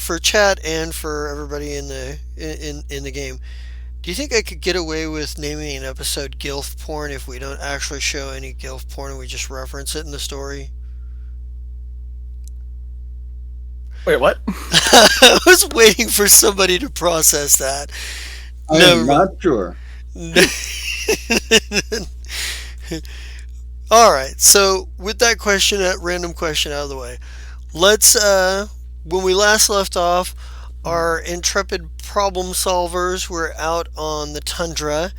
for chat and for everybody in the game, do you think I could get away with naming an episode "Gilf Porn" if we don't actually show any Gilf porn and we just reference it in the story? Wait, what? I was waiting for somebody to process that. I am Never mind. not sure. All right. So with that question, that random question out of the way, let's. When we last left off, our intrepid problem solvers were out on the tundra.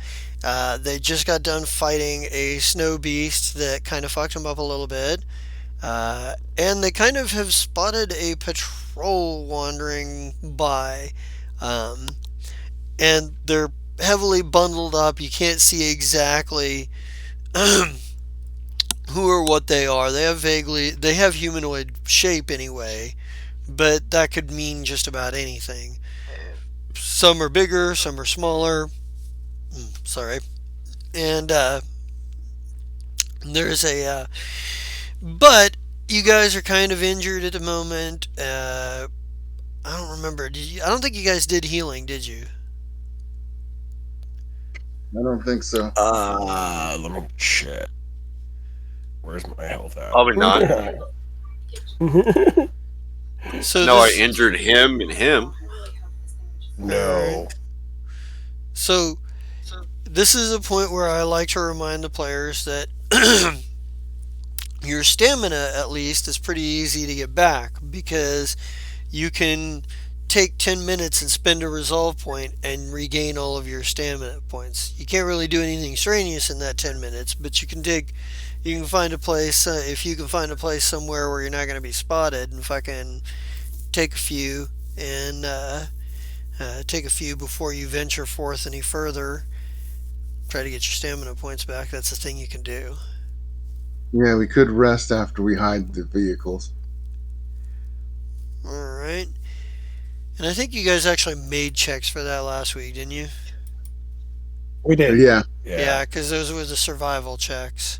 They just got done fighting a snow beast that kind of fucked them up a little bit. And they kind of have spotted a patrol wandering by. Um, and they're heavily bundled up. You can't see exactly who or what they are. They have humanoid shape anyway, but that could mean just about anything. Some are bigger, some are smaller. Sorry. And there's but you guys are kind of injured at the moment. I don't remember. I don't think you guys did healing, did you? I don't think so. Let me check. Where's my health at? Probably not. So No, I this, injured him and him. No. so this is a point where I like to remind the players that your stamina, at least, is pretty easy to get back because you can take 10 minutes and spend a resolve point and regain all of your stamina points. You can't really do anything strenuous in that 10 minutes, but you can find a place, if you can find a place somewhere where you're not going to be spotted and fucking take a few and take a few before you venture forth any further. Try to get your stamina points back. That's the thing you can do. Yeah, we could rest after we hide the vehicles. Alright. And I think you guys actually made checks for that last week, didn't you? We did. Yeah. Yeah, because those were the survival checks.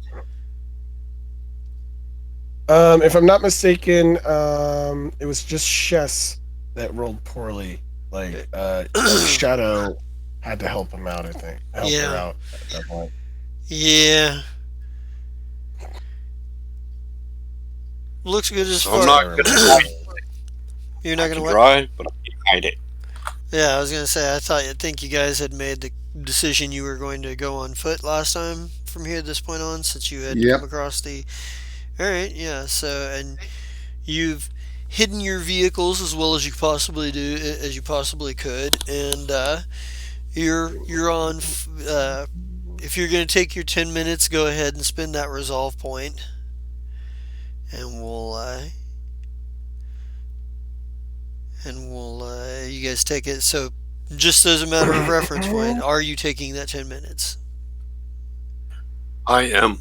If I'm not mistaken, it was just Chess that rolled poorly. Like, Shadow had to help him out, I think. Help Yeah. her out at that point. Yeah. Looks good as So far. I'm not gonna You're not I gonna can what? drive, but I can't hide it. Yeah, I was gonna say. I think you guys had made the decision you were going to go on foot last time from here at this point on, since you had Yep. come across the. All right, yeah. So and you've hidden your vehicles as well as you possibly could, and you're on. If you're gonna take your 10 minutes, go ahead and spend that resolve point, and you guys take it. So, just as a matter of reference point, are you taking that 10 minutes? I am.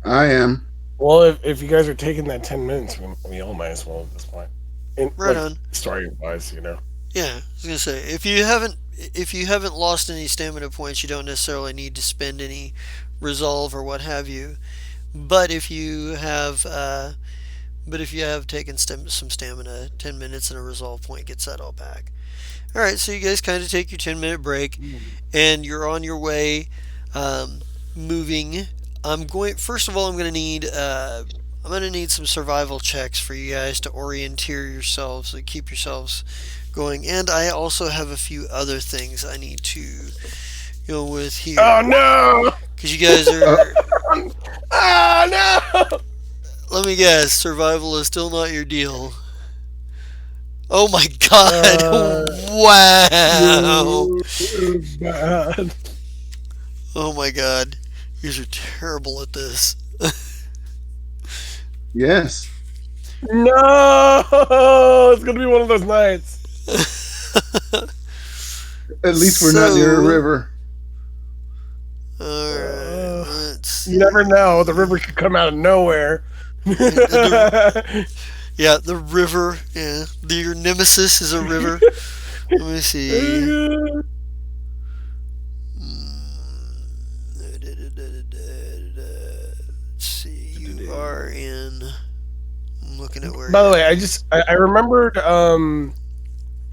I am. Well, if you guys are taking that 10 minutes, we all might as well at this point. Right like, on. Story-wise, you know. Yeah, I was gonna say if you haven't lost any stamina points, you don't necessarily need to spend any resolve or what have you. But if you have taken some stamina, 10 minutes and a resolve point gets that all back. All right, so you guys kind of take your 10-minute break, and you're on your way, moving. First of all, I'm gonna need some survival checks for you guys to orienteer yourselves and keep yourselves going. And I also have a few other things I need to go with here. Oh no! Because you guys are. Oh no! Let me guess, survival is still not your deal. Oh my god! Wow! Bad. Oh my god. You guys are terrible at this. Yes. No! It's gonna be one of those nights. At least we're not near a river. Alright, let's You never know. The river could come out of nowhere. Yeah, the river. Yeah, your nemesis is a river. Let me see. Let's see. You are in. I'm looking at where. By the way, I remembered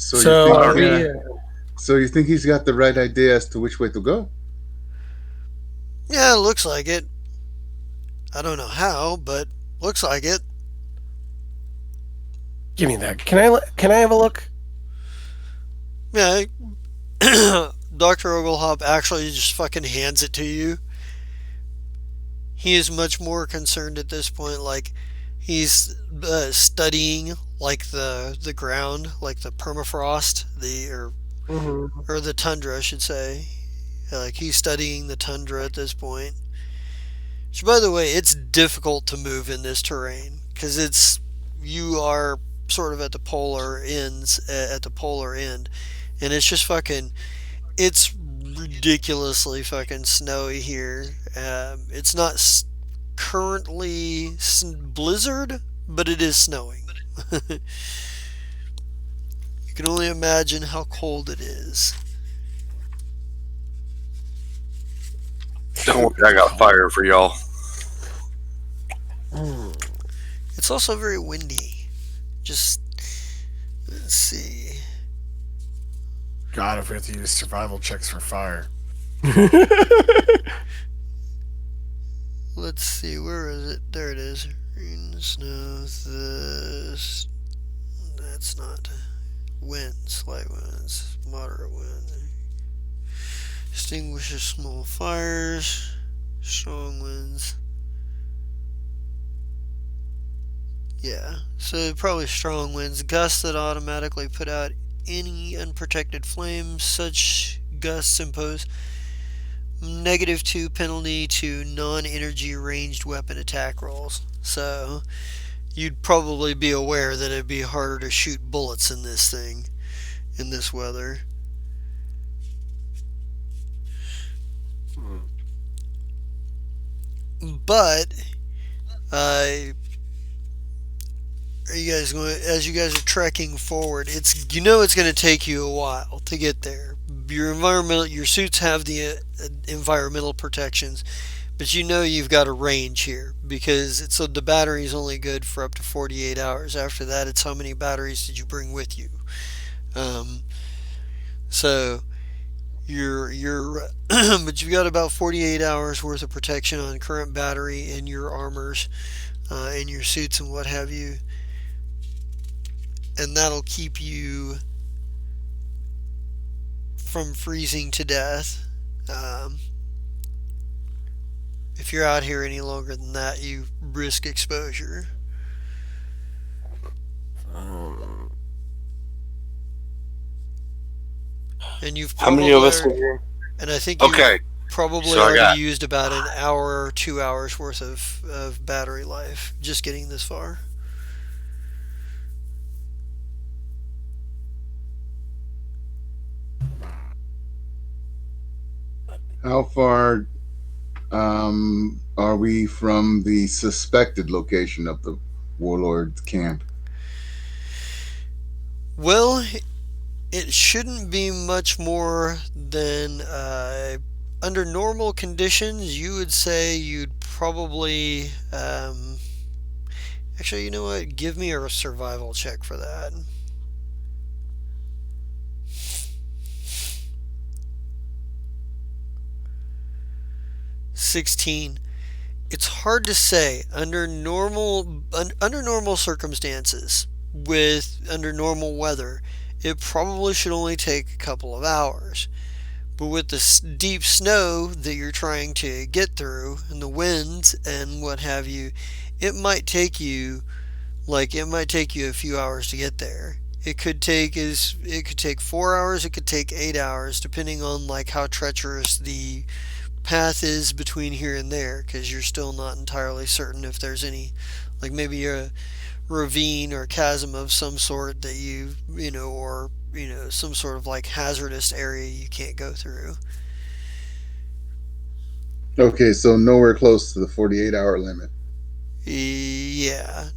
So you think So Alright. we so you think he's got the right idea as to which way to go? Yeah, it looks like it. I don't know how, but looks like it. give me that. Can I have a look? Yeah, Dr. Oglehop actually just fucking hands it to you. He is much more concerned at this point, like he's studying like the ground, like the permafrost, Hmm. or the tundra, I should say. Like he's studying the tundra at this point. So, by the way, it's difficult to move in this terrain because you are sort of at the polar ends, at the polar end, and it's just fucking it's ridiculously fucking snowy here. It's not currently blizzard, but it is snowing. You can only imagine how cold it is. Don't worry, I got fire for y'all. Mm. It's also very windy. Just let's see. God, if we have to use survival checks for fire. Let's see. Where is it? There it is. Rain, snow. This. That's not. Winds, light winds, moderate winds. Extinguishes small fires. Strong winds. Yeah, so probably strong winds. Gusts that automatically put out any unprotected flames. Such gusts impose -2 penalty to non-energy ranged weapon attack rolls. So you'd probably be aware that it'd be harder to shoot bullets in this thing, in this weather. But uh, are you guys going as you guys are trekking forward? It's going to take you a while to get there. Your suits have the environmental protections, but you've got a range here because so the battery is only good for up to 48 hours. After that, it's how many batteries did you bring with you. Um, so you're but you've got about 48 hours worth of protection on current battery in your armors, in your suits and what have you, and that'll keep you from freezing to death. Um, if you're out here any longer than that, you risk exposure. Um, And you've How many of us probably, are here? and I think you've Okay, probably so I already got. used about an hour or 2 hours worth of battery life just getting this far. How far are we from the suspected location of the warlord's camp? Well, it shouldn't be much more than under normal conditions. You would say you'd probably. Actually, you know what? Give me a survival check for that. 16. It's hard to say under normal circumstances with under normal weather. It probably should only take a couple of hours. But with the deep snow that you're trying to get through and the winds and what have you, it might take you it might take you a few hours to get there. It could take 4 hours, it could take 8 hours depending on like how treacherous the path is between here and there because you're still not entirely certain if there's any like maybe a ravine or chasm of some sort that or some sort of like hazardous area you can't go through. Okay, so nowhere close to the 48-hour limit. Yeah.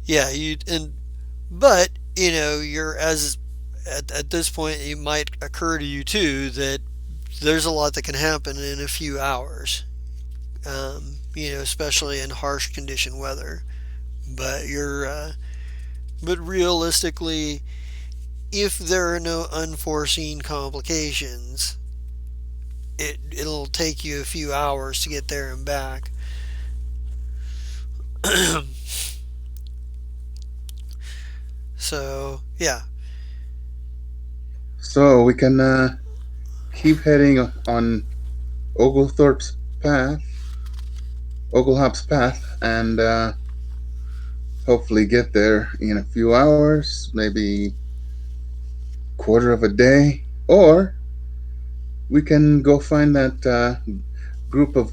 Yeah, you and but you're as at this point it might occur to you too that there's a lot that can happen in a few hours. Especially in harsh condition weather. But but realistically, if there are no unforeseen complications, it'll take you a few hours to get there and back. So yeah, So we can keep heading on Oglethorpe's path, Oglehop's path, and hopefully get there in a few hours, maybe quarter of a day, or we can go find that group of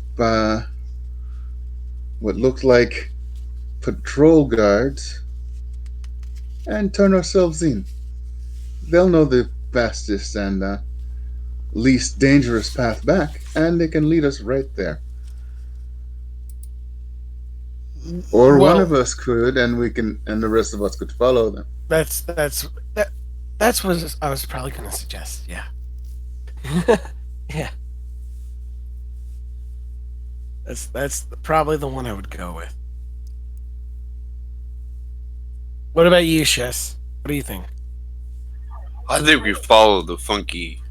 what looked like patrol guards and turn ourselves in. They'll know the fastest and least dangerous path back, and they can lead us right there. Or one of Well, us could, and we can, and the rest of us could follow them. that that's what I was probably going to suggest. Yeah. Yeah. That's probably the one I would go with. What about you, Shess? What do you think? I think we follow the funky,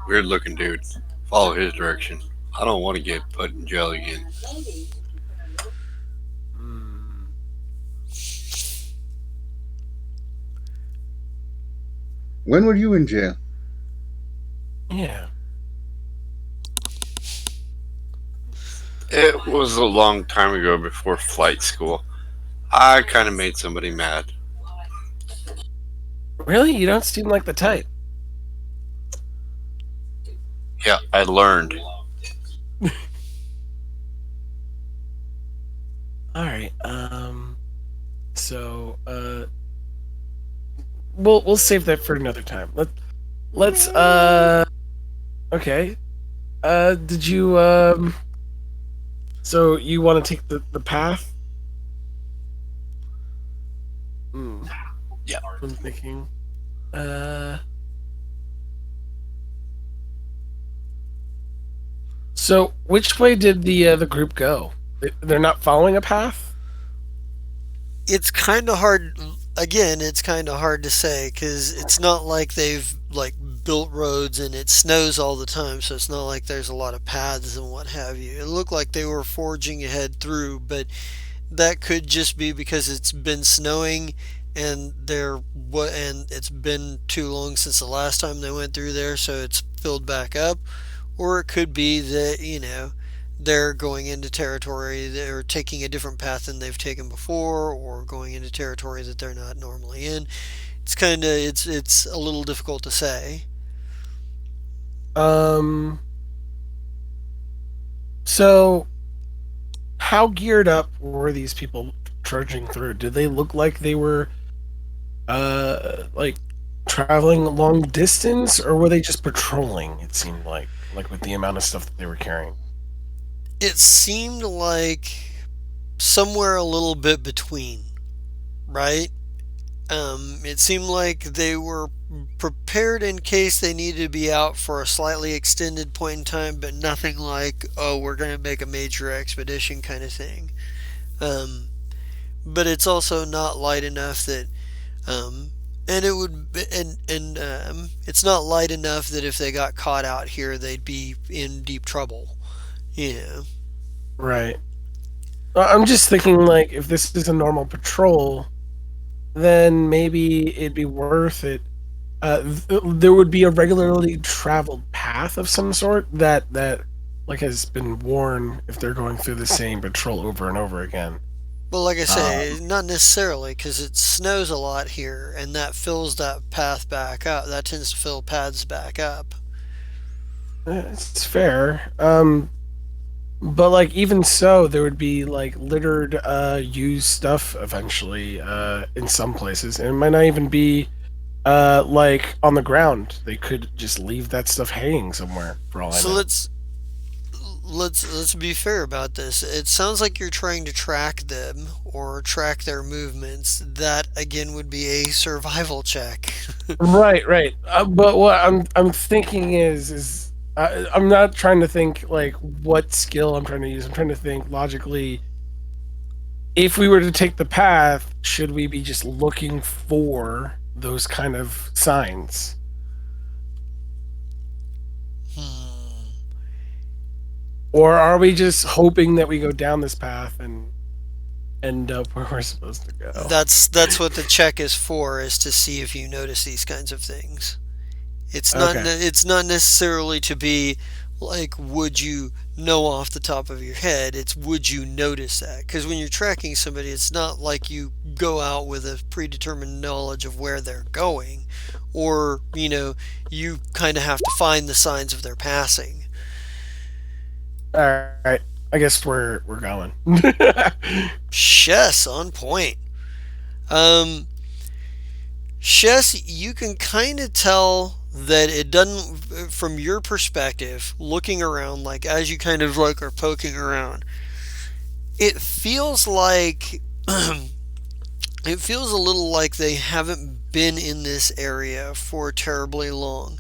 weird looking dude. Follow his direction. I don't want to get put in jail again. Mm, When were you in jail? yeah. It was a long time ago before flight school. I kind of made somebody mad. Really? You don't seem like the type. Yeah, I learned. All right. So we'll save that for another time. Let's okay. Did you so you want to take the path? Hmm. Yeah. I'm thinking. Uh. So which way did the group go? They're not following a path. it's kind of hard. Again, it's kind of hard to say because it's not like they've like built roads and it snows all the time, so it's not like there's a lot of paths and what have you. It looked like they were forging ahead through, but that could just be because it's been snowing and it's been too long since the last time they went through there, so it's filled back up. Or it could be that, they're going into territory, they're taking a different path than they've taken before, or going into territory that they're not normally in. It's a little difficult to say. Um. So how geared up were these people trudging through? Did they look like they were like traveling a long distance, or were they just patrolling? It seemed like with the amount of stuff that they were carrying. It seemed like somewhere a little bit between, right? It seemed like they were prepared in case they needed to be out for a slightly extended point in time, but nothing like, oh, we're going to make a major expedition kind of thing. Um, but it's also not light enough that, um, and it would, and it's not light enough that if they got caught out here, they'd be in deep trouble. Yeah. Right. I'm just thinking like if this is a normal patrol, then maybe it'd be worth it. There would be a regularly traveled path of some sort that like has been worn if they're going through the same patrol over and over again. Well, like I say, Um, not necessarily, because it snows a lot here, and that fills that path back up. That tends to fill paths back up. it's fair. But like even so, there would be like littered used stuff eventually in some places, and it might not even be like on the ground. They could just leave that stuff hanging somewhere for all I So know. let's be fair about this. It sounds like you're trying to track them or track their movements. That again would be a survival check. Right, right. But what I'm thinking is I'm not trying to think like what skill I'm trying to use. I'm trying to think logically. If we were to take the path, should we be just looking for those kind of signs? Or are we just hoping that we go down this path and end up where we're supposed to go? That's what the check is for, is to see if you notice these kinds of things. Okay. It's not necessarily to be like, would you know off the top of your head. It's, would you notice that? Because when you're tracking somebody, it's not like you go out with a predetermined knowledge of where they're going, or you kind of have to find the signs of their passing. All right. I guess we're going. Chess on point. Um, Chess, you can kind of tell that it doesn't, from your perspective, looking around, like as you kind of like are poking around, it feels like it feels a little like they haven't been in this area for terribly long.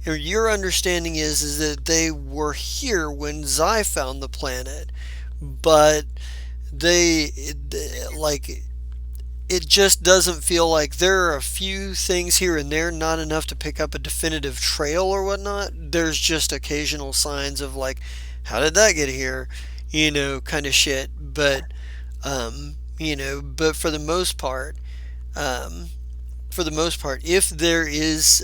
Your understanding is that they were here when Zai found the planet, but they like it just doesn't feel like, there are a few things here and there, not enough to pick up a definitive trail or whatnot. There's just occasional signs of like, how did that get here? Kind of shit. But for the most part, if there is,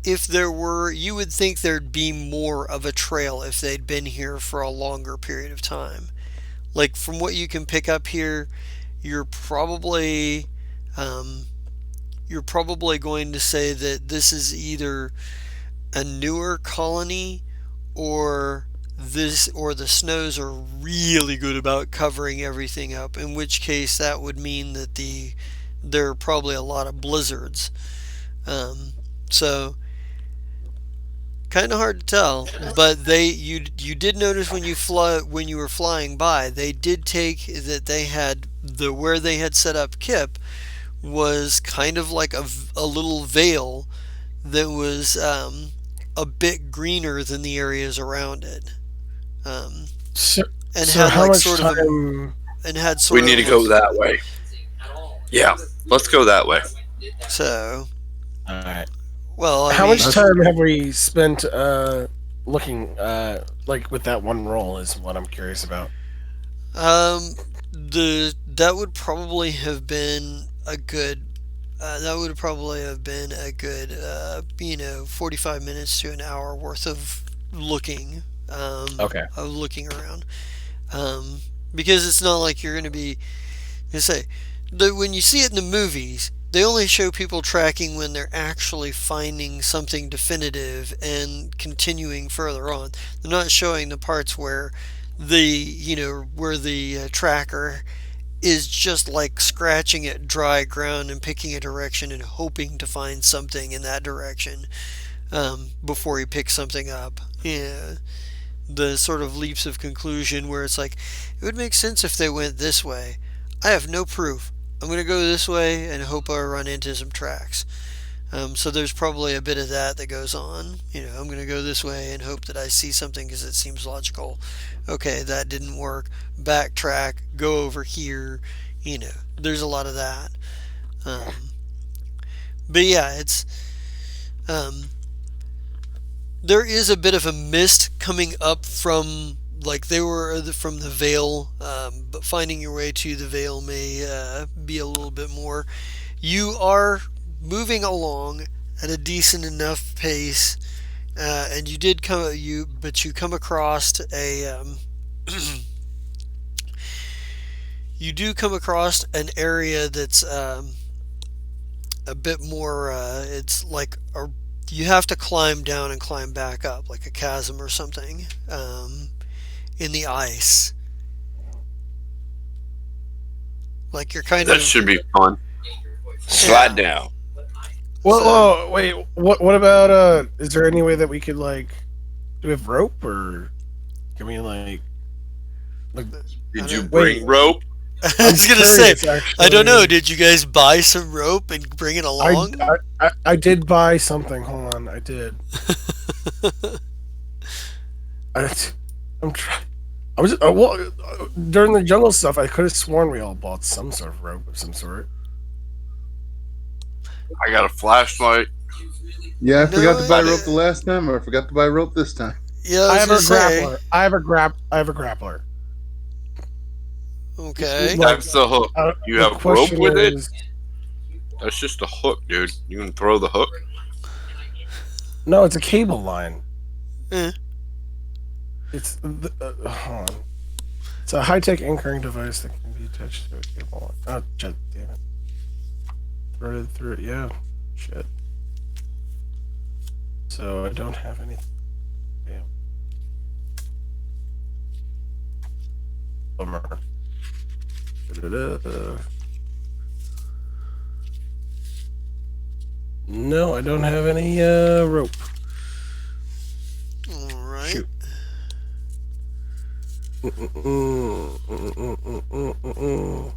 if there were, you would think there'd be more of a trail if they'd been here for a longer period of time. Like from what you can pick up here, you're probably um, you're probably going to say that this is either a newer colony, or the snows are really good about covering everything up, in which case that would mean that there are probably a lot of blizzards. So kind of hard to tell, but you did notice when when you were flying by, they did take that they had where they had set up Kip was kind of like a little veil that was a bit greener than the areas around it, um, so, and so had how like much sort of time? and had We sort need of to go that way. Yeah, let's go that way. so All right. well, I How mean, much time have we spent looking like with that one roll is what I'm curious about. that would probably have been a good that would probably have been a good 45 minutes to an hour worth of looking, Okay. around, because it's not like you're going to be, you say, when you see it in the movies, they only show people tracking when they're actually finding something definitive and continuing further on. They're not showing the parts where the tracker is just like scratching at dry ground and picking a direction and hoping to find something in that direction, before he picks something up. Yeah, the sort of leaps of conclusion where it's like, it would make sense if they went this way. I have no proof. I'm going to go this way and hope I run into some tracks. So there's probably a bit of that goes on. I'm going to go this way and hope that I see something because it seems logical. Okay, that didn't work. Backtrack, go over here. There's a lot of that. Um, but yeah, um, there is a bit of a mist coming up from, like, they were from the Vale, but finding your way to the Vale may be a little bit more. You are moving along at a decent enough pace, and you come across you do come across an area that's a bit more. It's like you have to climb down and climb back up, like a chasm or something, in the ice. Like you're kind That of, should be fun. yeah. Slide down. Well, So wait. What about is there any way that we could like do we have rope or can we like I Did you don't. wait? bring rope? I I'm was gonna say, curious I don't know. actually. Did you guys buy some rope and bring it I, along? I did buy something. Hold on, I did. I, I'm trying. I was during the jungle stuff. I could have sworn we all bought some sort of rope of some sort. I got a flashlight. Yeah, I forgot No, to buy About it. rope the last time, or I forgot to buy rope this time. yeah, I I was have gonna a say. grappler. I have a grappler. Okay. Like That's the hook. You the have rope question with it. is, That's just a hook, dude. You can throw the hook. no, it's a cable line. Eh. Hold on. It's a high-tech anchoring device that can be attached to a cable line. Oh, shit, damn it. Threaded through it, yeah. Shit. So I don't have anything. Damn. Bummer. Da-da-da. No, I don't have any rope. All right. Shoot. Mm-mm-mm-mm-mm-mm-mm-mm.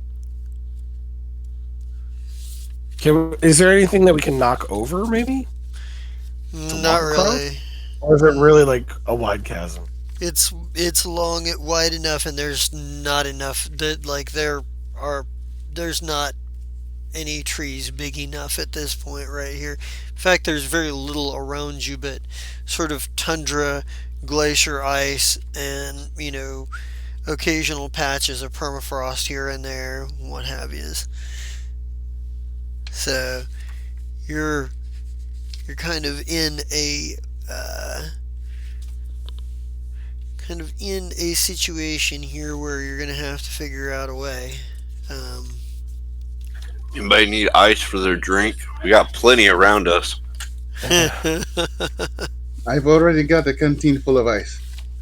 Is there anything that we can knock over, maybe? To Not walk across? really. Or is it really like a wide chasm? It's long, wide enough, and there's not enough that like are there's not any trees big enough at this point right here. In fact, there's very little around you, but sort of tundra, glacier ice, and occasional patches of permafrost here and there, what have yous. So you're you're uh, kind of in a situation here where you're gonna have to figure out a way. Um, Anybody need ice for their drink? We got plenty around us. I've already got a canteen full of ice.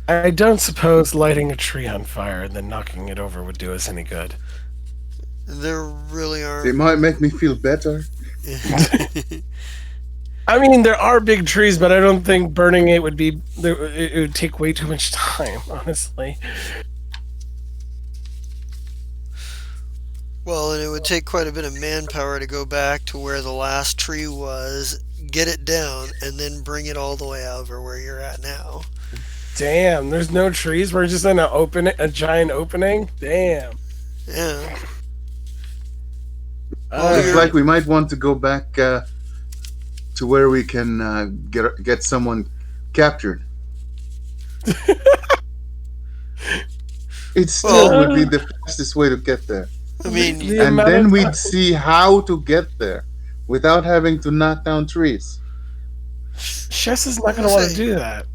I don't suppose lighting a tree on fire and then knocking it over would do us any good. there really It aren't. might make me feel better. I mean, there are big trees, but I don't think burning it would be. It would take way too much time, honestly. Well, and it would take quite a bit of manpower to go back to where the last tree was, get it down, and then bring it all the way over where you're at now. Damn, there's no trees. We're just in a giant opening. Damn. Yeah. Well, Looks you're like we might want to go back to where we can get someone captured. It still well. would be the fastest way to get there. I the, mean, the And amount then of we'd see how to get there without having to knock down trees. Chess is not I going to want to say, do that.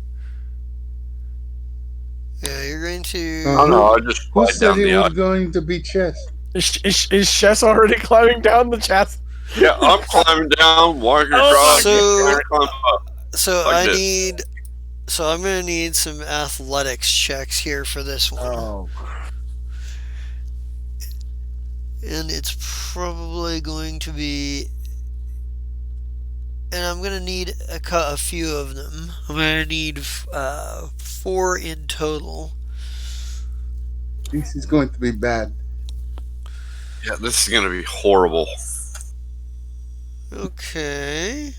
yeah, you're going Uh, I don't to. know. who I just who slide said down it the was ice. going to be chess? Is Chess already climbing down the chest? Yeah, I'm climbing down, walking Oh my across, trying So, to climb up so like I this. need. So I'm gonna need some athletics checks here for this one, Oh. and it's probably going to be. And I'm gonna need a few of them. I'm gonna need four in total. This is going to be bad. Yeah, this is gonna be horrible. Okay.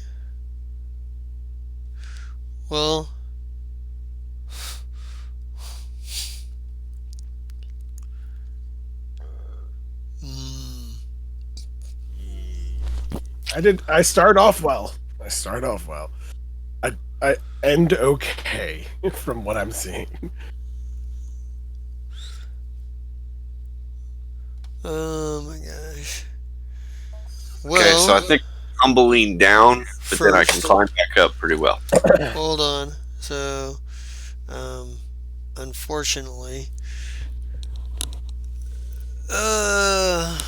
Well, mm, I start off well. I start off well. I end okay from what I'm seeing. oh my gosh. Okay, so I Well, think tumbling down, but then I can first, climb back up pretty well. hold on. So, um, unfortunately, uh,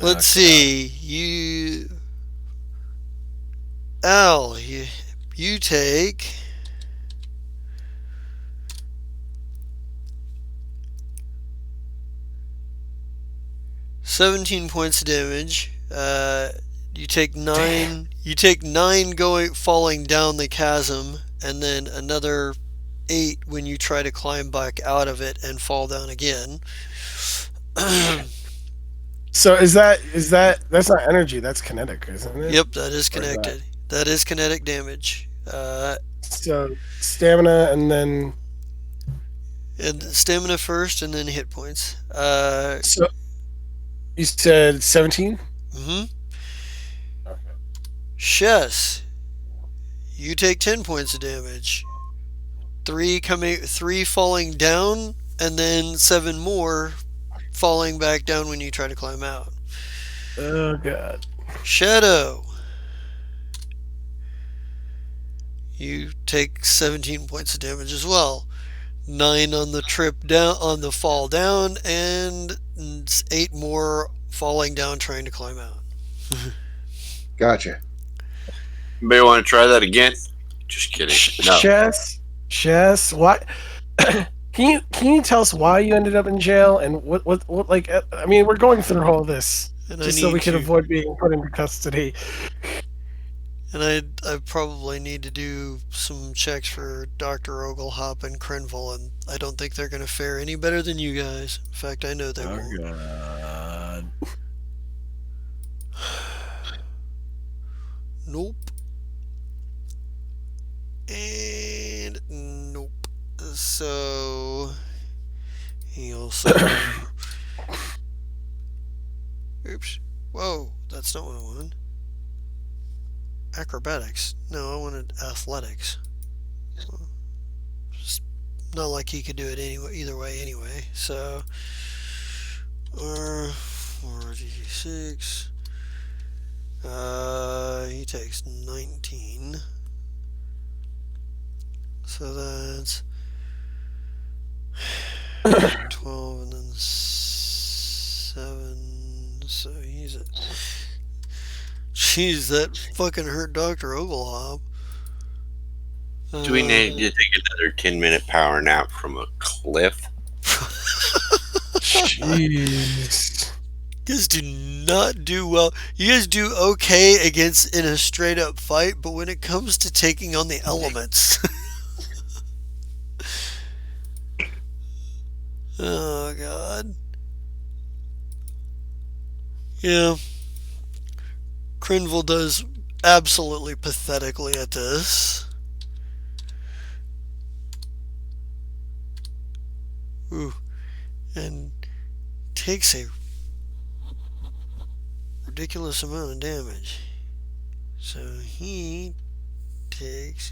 let's see. Al, you take 17 points of damage. You take Damn. nine. You take nine going falling down the chasm, and then another 8 when you try to climb back out of it and fall down again. So that's not energy, that's kinetic, isn't it? Yep, that is Or is that connected. That is kinetic damage. so stamina And stamina first, and then hit points. so You said 17? Mm-hmm. Okay. Chess, you take 10 points of damage. Three falling down, and then 7 more falling back down when you try to climb out. Oh, God. Shadow, you take 17 points of damage as well. 9 on the trip down, on the fall down, and 8 more falling down trying to climb out. Gotcha. Anybody want to try that again? Just kidding. No. Chess. What? Can you tell us why you ended up in jail and what like I mean we're going through all this And I just so need we can to, avoid being put into custody. and I probably need to do some checks for Dr. Oglehop and Crenville, and I don't think they're going to fare any better than you guys. In fact, I know they Oh, won't. God. Nope. And nope. So he also. Oops. Whoa, that's not what I wanted. Acrobatics. No, I wanted athletics. It's not like he could do it anyway, either way anyway. So R4d6. He takes 19. So that's 12 and then 7. So he's at. Jeez, that fucking hurt Dr. Oglehop. Do we need to take another 10-minute power nap from a cliff? Jeez. You guys do not do well. You guys do okay against in a straight up fight, but when it comes to taking on the elements. Oh, God. Yeah. Crenville does absolutely pathetically at this. Ooh. And takes a ridiculous amount of damage. So he takes.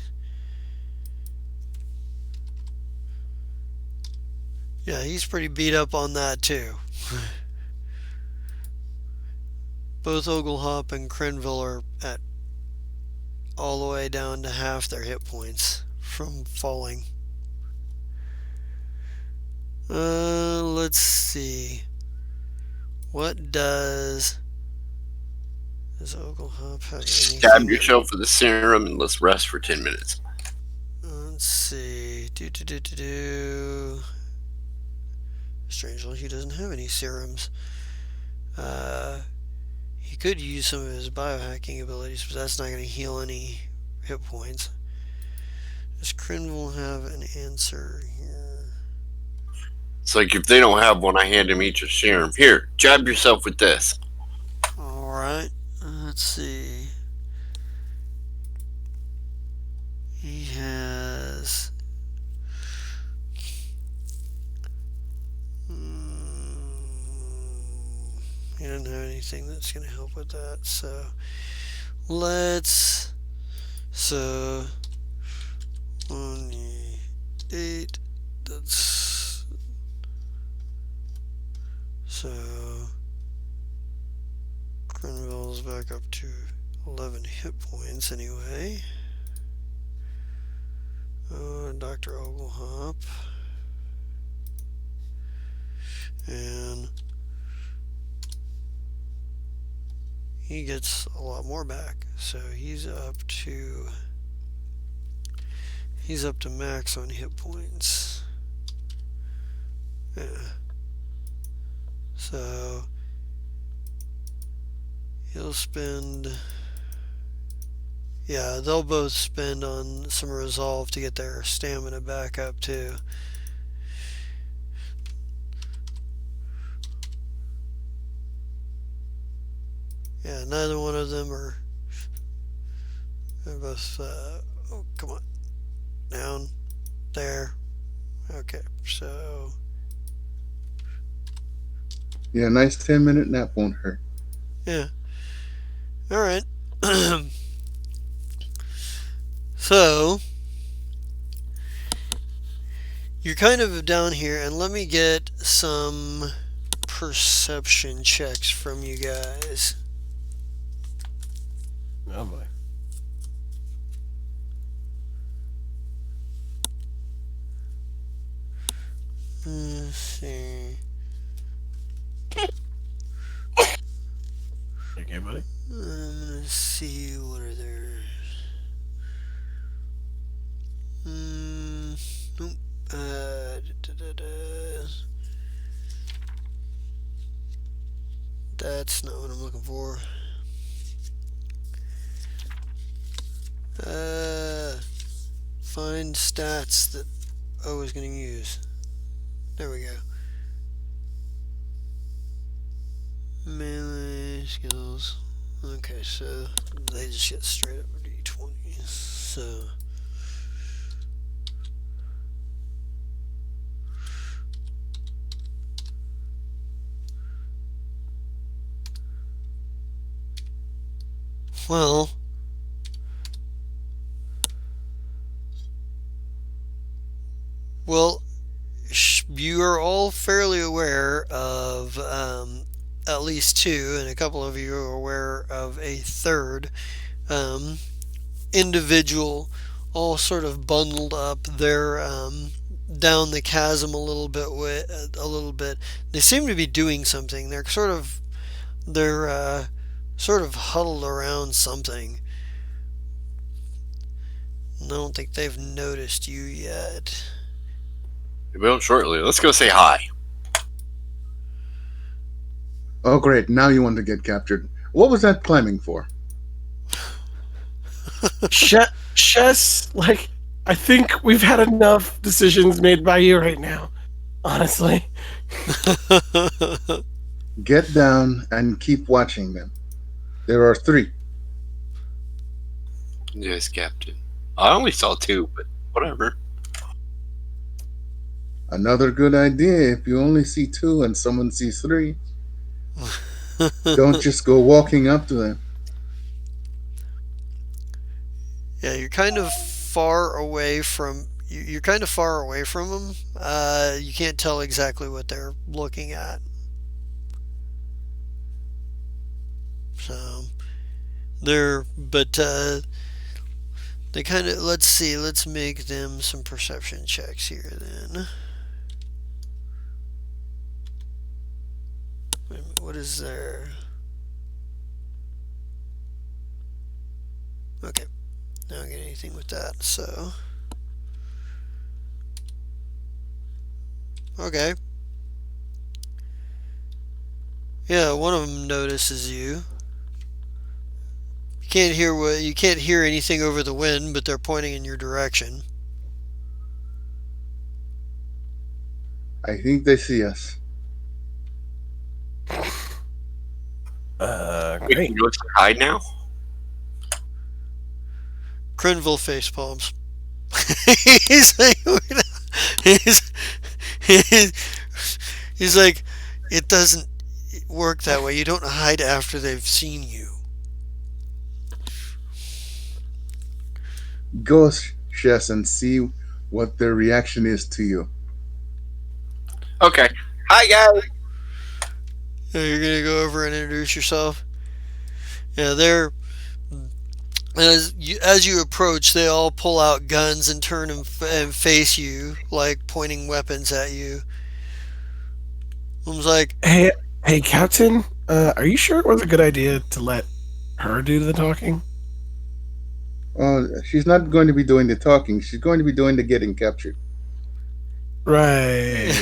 Yeah, he's pretty beat up on that too. Both Oglehop and Crenville are at all the way down to half their hit points from falling. Let's see. What does Oglehop have anything? Stab yourself with the serum and let's rest for 10 minutes. Let's see. Strangely, he doesn't have any serums. He could use some of his biohacking abilities, but that's not going to heal any hit points. Does Crenville have an answer here? It's like if they don't have one, I hand them each a serum. Here, jab yourself with this. Alright, let's see. He has. He doesn't have anything that's going to help with that, so let's. So. 1d8. That's. So. Crenville's back up to 11 hit points anyway. Dr. Oglehop. And he gets a lot more back. So he's up to max on hit points. Yeah. So he'll spend. Yeah, they'll both spend on some resolve to get their stamina back up too. Yeah, neither one of them are. They're both. Oh, come on. Down. There. Okay, so. Yeah, a nice 10-minute nap won't hurt. Yeah. All right. So you're kind of down here, and let me get some perception checks from you guys. Oh boy. Let's see. Okay, buddy. Let's see what are there. Nope. Da, da, da. That's not what I'm looking for. Uh, find stats that I was going to use. There we go. Melee skills. Okay, so they just get straight up d20. So well, well, you are all fairly aware of at least two, and a couple of you are aware of a third um, individual, all sort of bundled up. They're down the chasm a little bit. A little bit. They seem to be doing something. They're sort of huddled around something. I don't think they've noticed you yet. They will shortly. Let's go say hi. Oh, great. Now you want to get captured. What was that climbing for? Chess, like, I think we've had enough decisions made by you right now. Honestly. Get down and keep watching them. There are three. Yes, Captain. I only saw two, but whatever. Another good idea if you only see two and someone sees three. Don't just go walking up to them. Yeah, you're kind of far away from. You're kind of far away from them. You can't tell exactly what they're looking at. So but they kind of. Let's see. Let's make them some perception checks here then. What is there? Okay, I don't get anything with that. So okay. Yeah, one of them notices you. You can't hear anything over the wind, but they're pointing in your direction. I think they see us. We Great. can go say hi now. Crinville face palms. he's like, he's, he's, he's like, it doesn't work that way. You don't hide after they've seen you. Go, Chess, and see what their reaction is to you. Okay. Hi, guys. So you're gonna go over and introduce yourself. Yeah, as you approach, they all pull out guns and turn and face you, like pointing weapons at you. One's like, Hey, hey, Captain. Are you sure it was a good idea to let her do the talking? Oh, she's not going to be doing the talking. She's going to be doing the getting captured. Right.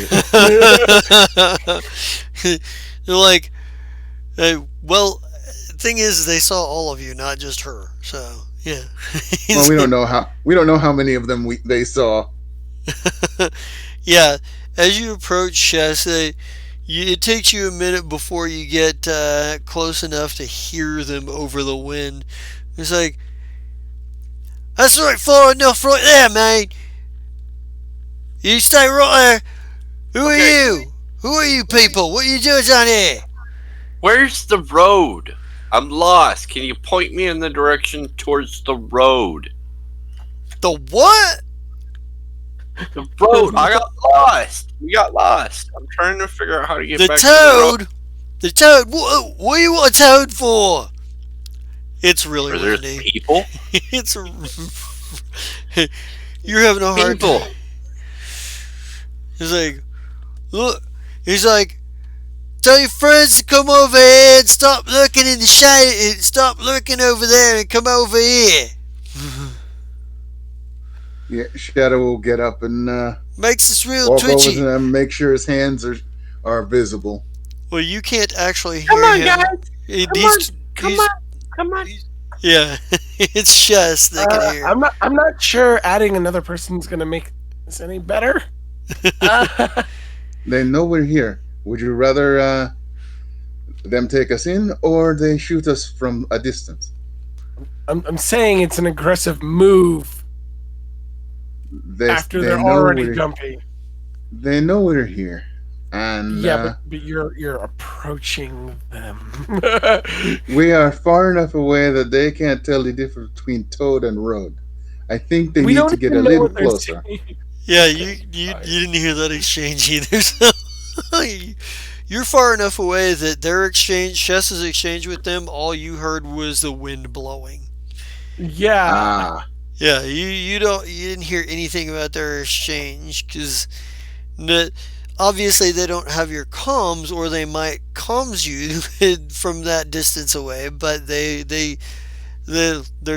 they're like, hey, well, thing is, they saw all of you, not just her. So yeah. Well, we don't know how many of them they saw. Yeah, as you approach Chess, it takes you a minute before you get close enough to hear them over the wind. It's like, that's right, far enough right there, man. You stay right there. Who are Okay. you? Who are are you people? What are you doing down here? Where's the road? I'm lost. Can you point me in the direction towards the road? The what? The road. I got lost. We got lost. I'm trying to figure out how to get The back to the road. toad? The toad? What do you want a toad for? It's really Where there's windy. people. It's you're having a hard People. time. He's like, look. He's like, tell your friends to come over here and stop looking in the shade. Stop looking over there and come over here. Yeah, Shadow will get up and Makes us real walk over to twitchy. them, make sure his hands are visible. Well, you can't actually hear Come on, him. guys. Come on. Yeah, it's Chess that can hear. I'm not sure adding another person's gonna make this any better. They know we're here. Would you rather them take us in or they shoot us from a distance? I'm saying it's an aggressive move after they're already jumpy. They know we're here, and Yeah, but you're approaching them. we are far enough away that they can't tell the difference between toad and road. I think they We need don't to get a even know little what they're closer. saying. Yeah, you didn't hear that exchange either. So you're far enough away that their exchange, Chess's exchange with them, all you heard was the wind blowing. Yeah. Ah, Yeah, you didn't hear anything about their exchange because obviously they don't have your comms, or they might comms you from that distance away. But they're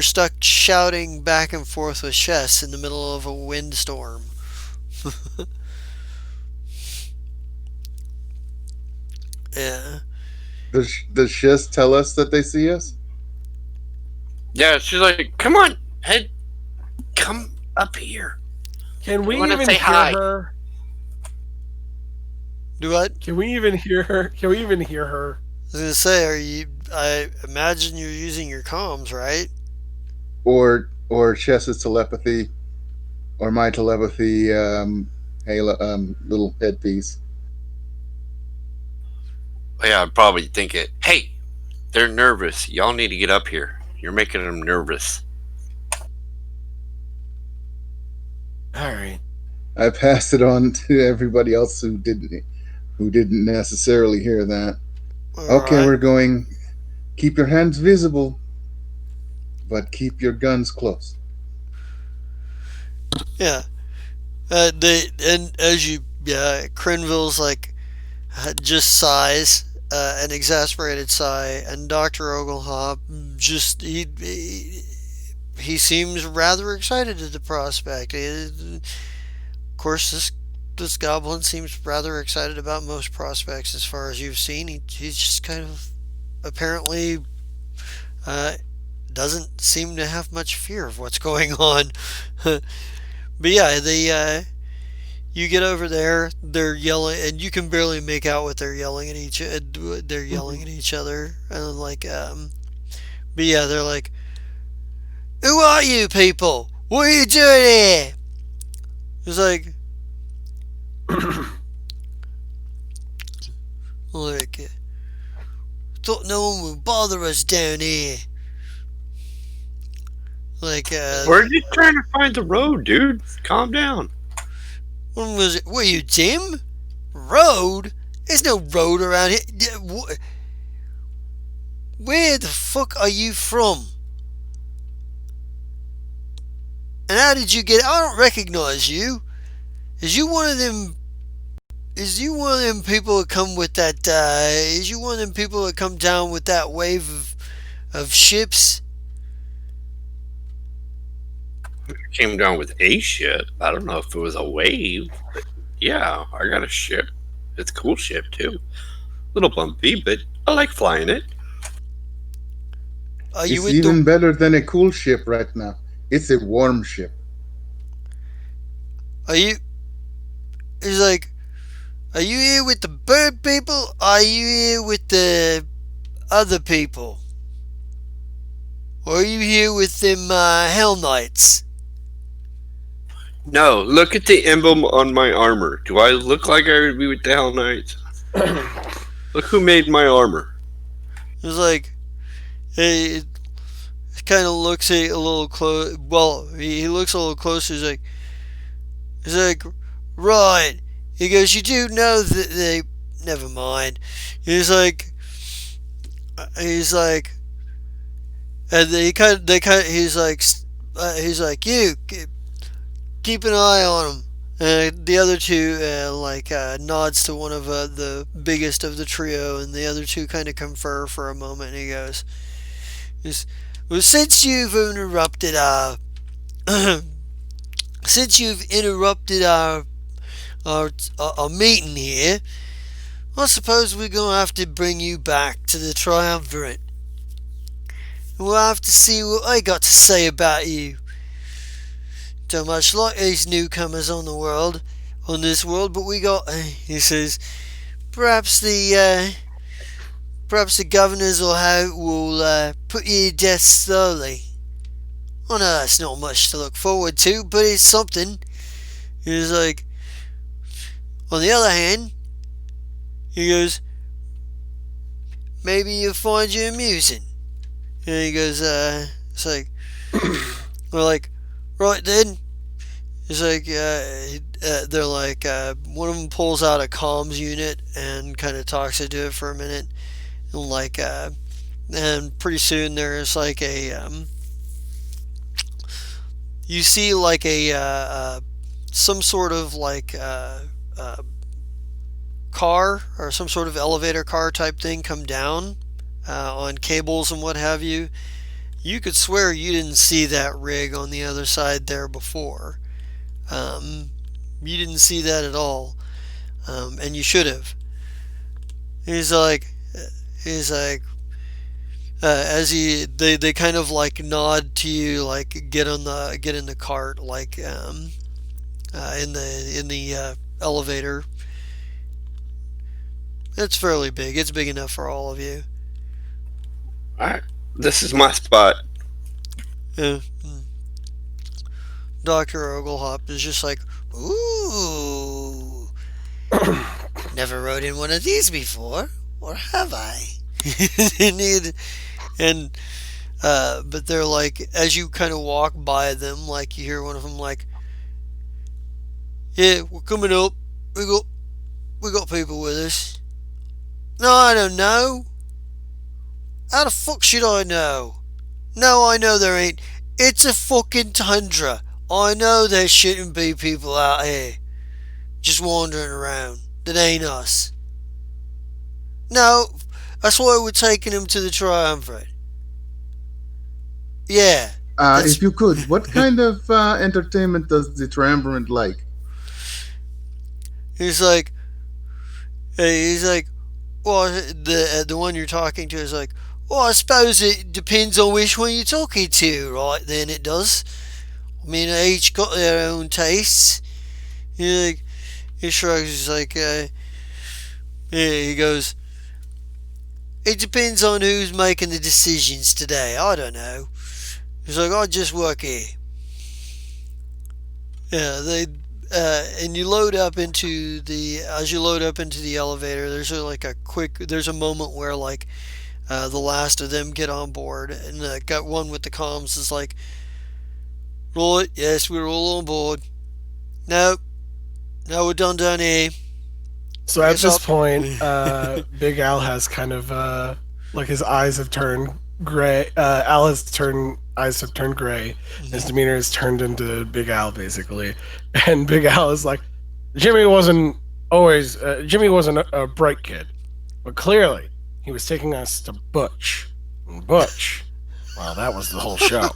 stuck shouting back and forth with Chess in the middle of a windstorm. Yeah. does Shiz tell us that they see us? Yeah, she's like, come on, head, come up here. Can we wanna even say hear hi. her? Do what? Can we even hear her? Can we even hear her? I was gonna say, I imagine you're using your comms, right? Or Shiz's telepathy, or my telepathy, little headpiece. Yeah, I'd probably think it. Hey, they're nervous. Y'all need to get up here. You're making them nervous. All right. I passed it on to everybody else who didn't necessarily hear that. Okay, Alright. we're going. Keep your hands visible, but keep your guns close. Yeah. And as Crinville's like just sighs, an exasperated sigh, and Doctor Oglehop just he seems rather excited at the prospect. Of course, this goblin seems rather excited about most prospects as far as you've seen. He's just kind of apparently doesn't seem to have much fear of what's going on. But yeah, you get over there, they're yelling, and you can barely make out what they're yelling at each. They're yelling at each other, and but yeah, they're like, "Who are you people? What are you doing here?" It's like, thought no one would bother us down here. We're just trying to find the road, dude. Calm down. When was it? Were you Tim? Road? There's no road around here. Where the fuck are you from? And how did you get? I don't recognize you. Is you one of them? Is you one of them people that come with that? Is you one of them people that come down with that wave of ships? Came down with a ship. I don't know if it was a wave, but yeah, I got a ship. It's a cool ship too. Little bumpy, but I like flying it. Are you It's with even the? better than a cool ship right now. It's a warm ship. Are you? He's like, are you here with the bird people? Or are you here with the other people? Or are you here with them Hell Knights? No, look at the emblem on my armor. Do I look like I would be with the Hell Knights? Look who made my armor. It's like, hey, it kind of looks a little close. Well, he looks a little closer. He's like, right. He goes, you do know that they. Never mind. He's like, he's like, and he's like, you keep an eye on him. The other two nods to one of the biggest of the trio, and the other two kind of confer for a moment. And he goes, "Well, since you've interrupted our since you've interrupted our meeting here, I suppose we're gonna have to bring you back to the triumvirate. We'll have to see what I got to say about you. So much like these newcomers on this world, but we got." He says, "Perhaps perhaps the governors will put you to death slowly. I know that's not much to look forward to, but it's something." He's like, on the other hand, he goes, "Maybe you'll find you amusing." And he goes, it's like, we're like, right then. It's like, they're like, one of them pulls out a comms unit and kind of talks into it for a minute. And like, and pretty soon there's like you see like some sort of like, car or some sort of elevator car type thing come down on cables and what have you. You could swear you didn't see that rig on the other side there before. You didn't see that at all, and you should have. He's like, he's like, they kind of like nod to you, like get in the cart, like in the elevator. It's fairly big. It's big enough for all of you. Alright. This is my spot. Yeah. Dr. Oglehop is just like, ooh, never rode in one of these before, or have I? and but they're like, as you kind of walk by them, like you hear one of them like, "Yeah, we're coming up. We got people with us." "No, I don't know. How the fuck should I know? No, I know there ain't. It's a fucking tundra. I know there shouldn't be people out here just wandering around that ain't us. No, that's why we're taking them to the triumvirate. Yeah." If you could, what kind of entertainment does the triumvirate like? He's like, well, the one you're talking to is like, "Well, I suppose it depends on which one you're talking to, right? Then it does. I mean, they each got their own tastes." He shrugs. He's like, yeah. He goes, "It depends on who's making the decisions today. I don't know." He's like, "I just work here." Yeah, and you load up into as you load up into the elevator, there's a moment where like, the last of them get on board, and got one with the comms is like, "Right, yes, we're all on board. No, we're done down here." So at Guess this I'll- point, Big Al has kind of like his eyes have turned gray. Eyes have turned gray. His demeanor has turned into Big Al basically, and Big Al is like, Jimmy wasn't a bright kid, but clearly he was taking us to Butch. And Butch, well, that was the whole show.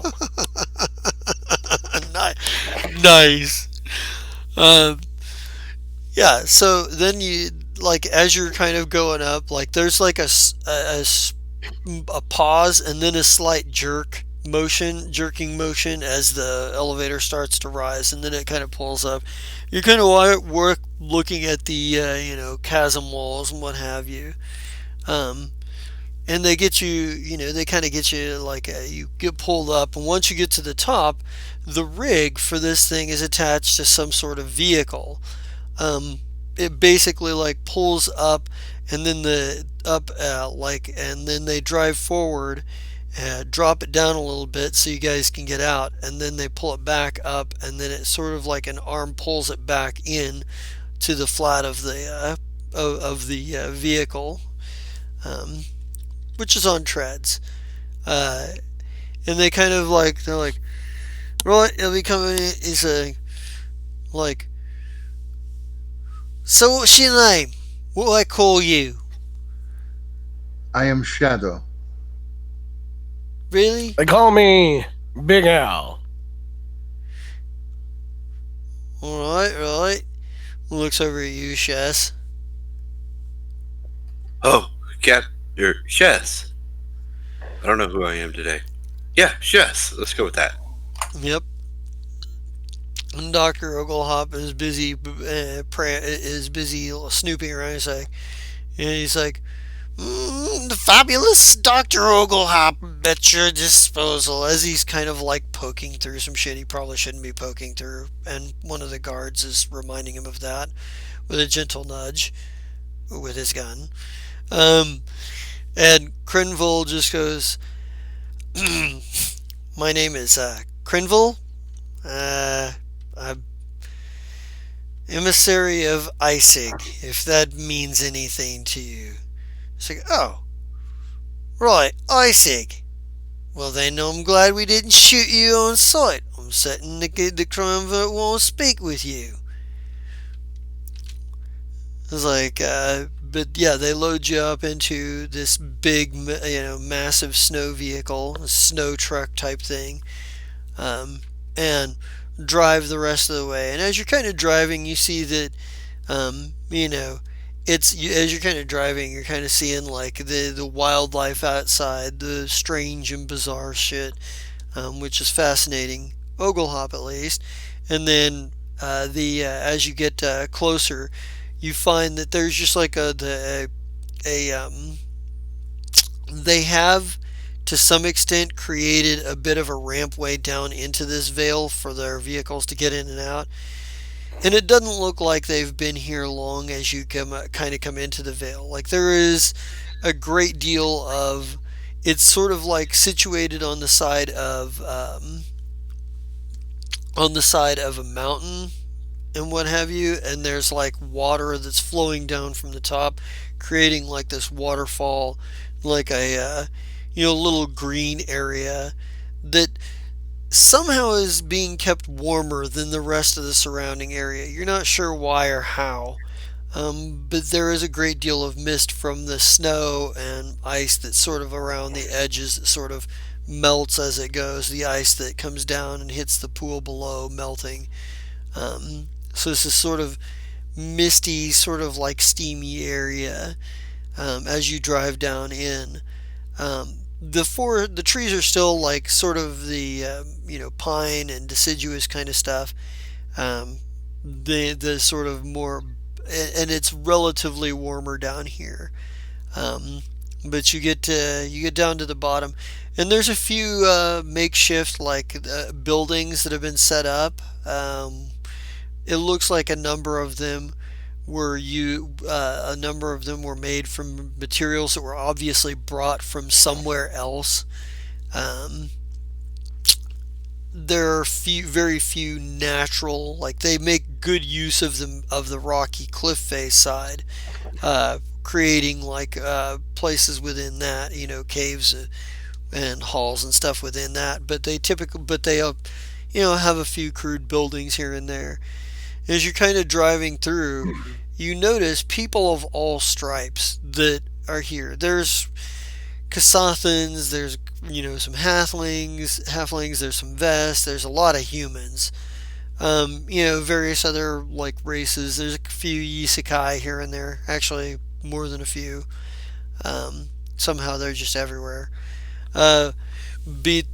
Nice. Um, yeah. So then you like, as you're kind of going up, like there's like a pause and then a slight jerking motion as the elevator starts to rise, and then it kind of pulls up. You're kind of work looking at the chasm walls and what have you. And they get you, they kind of get you like, you get pulled up, and once you get to the top, the rig for this thing is attached to some sort of vehicle. it basically like pulls up, and then the up like, and then they drive forward, drop it down a little bit so you guys can get out, and then they pull it back up, and then it sort of like an arm pulls it back in to the flat of the vehicle, um, which is on treads. Uh, and they kind of like they're like, right, it'll be coming. He's like, so what's your name? What do I call you? I am Shadow. Really? They call me Big Al. All right, right. Looks over at you, Chess. Oh, Cap, you're Chess. I don't know who I am today. Yeah, Chess. Let's go with that. Yep. And Doctor Oglehop is busy, snooping around. He's like, the fabulous Doctor Oglehop at your disposal. As he's kind of like poking through some shit he probably shouldn't be poking through, and one of the guards is reminding him of that with a gentle nudge with his gun. Um, and Crinville just goes, "My name is Crinville. I'm emissary of Isig, if that means anything to you." It's like, oh, right, Isig. Well then, I'm glad we didn't shoot you on sight. I'm certain the convert won't speak with you. It's like, but yeah, they load you up into this big, massive snow vehicle, a snow truck type thing, and drive the rest of the way. And as you're kind of driving, you see that, as you're kind of driving, you're kind of seeing like the wildlife outside, the strange and bizarre shit, which is fascinating. Oglehop, at least. And then as you get closer, you find that there's just like they have to some extent created a bit of a rampway down into this vale for their vehicles to get in and out. And it doesn't look like they've been here long as you kind of come into the vale. Like there is a great deal of, it's sort of like situated on the side of a mountain and what have you, and there's like water that's flowing down from the top, creating like this waterfall, like a little green area that somehow is being kept warmer than the rest of the surrounding area. You're not sure why or how, but there is a great deal of mist from the snow and ice that's sort of around the edges that sort of melts as it goes. The ice that comes down and hits the pool below melting. So this is sort of misty, sort of like steamy area as you drive down in. The trees are still like sort of the pine and deciduous kind of stuff. The sort of more, and it's relatively warmer down here. But you get down to the bottom, and there's a few makeshift like buildings that have been set up. It looks like a number of them were made from materials that were obviously brought from somewhere else. Um, there are very few natural, like they make good use of the rocky cliff face side, creating like places within that, caves and halls and stuff within that. But they have a few crude buildings here and there. As you're kind of driving through, you notice people of all stripes that are here. There's Kasathans, there's some halflings, there's some Vests, there's a lot of humans. Various other like races. There's a few Isekai here and there. Actually, more than a few. Somehow they're just everywhere. Beat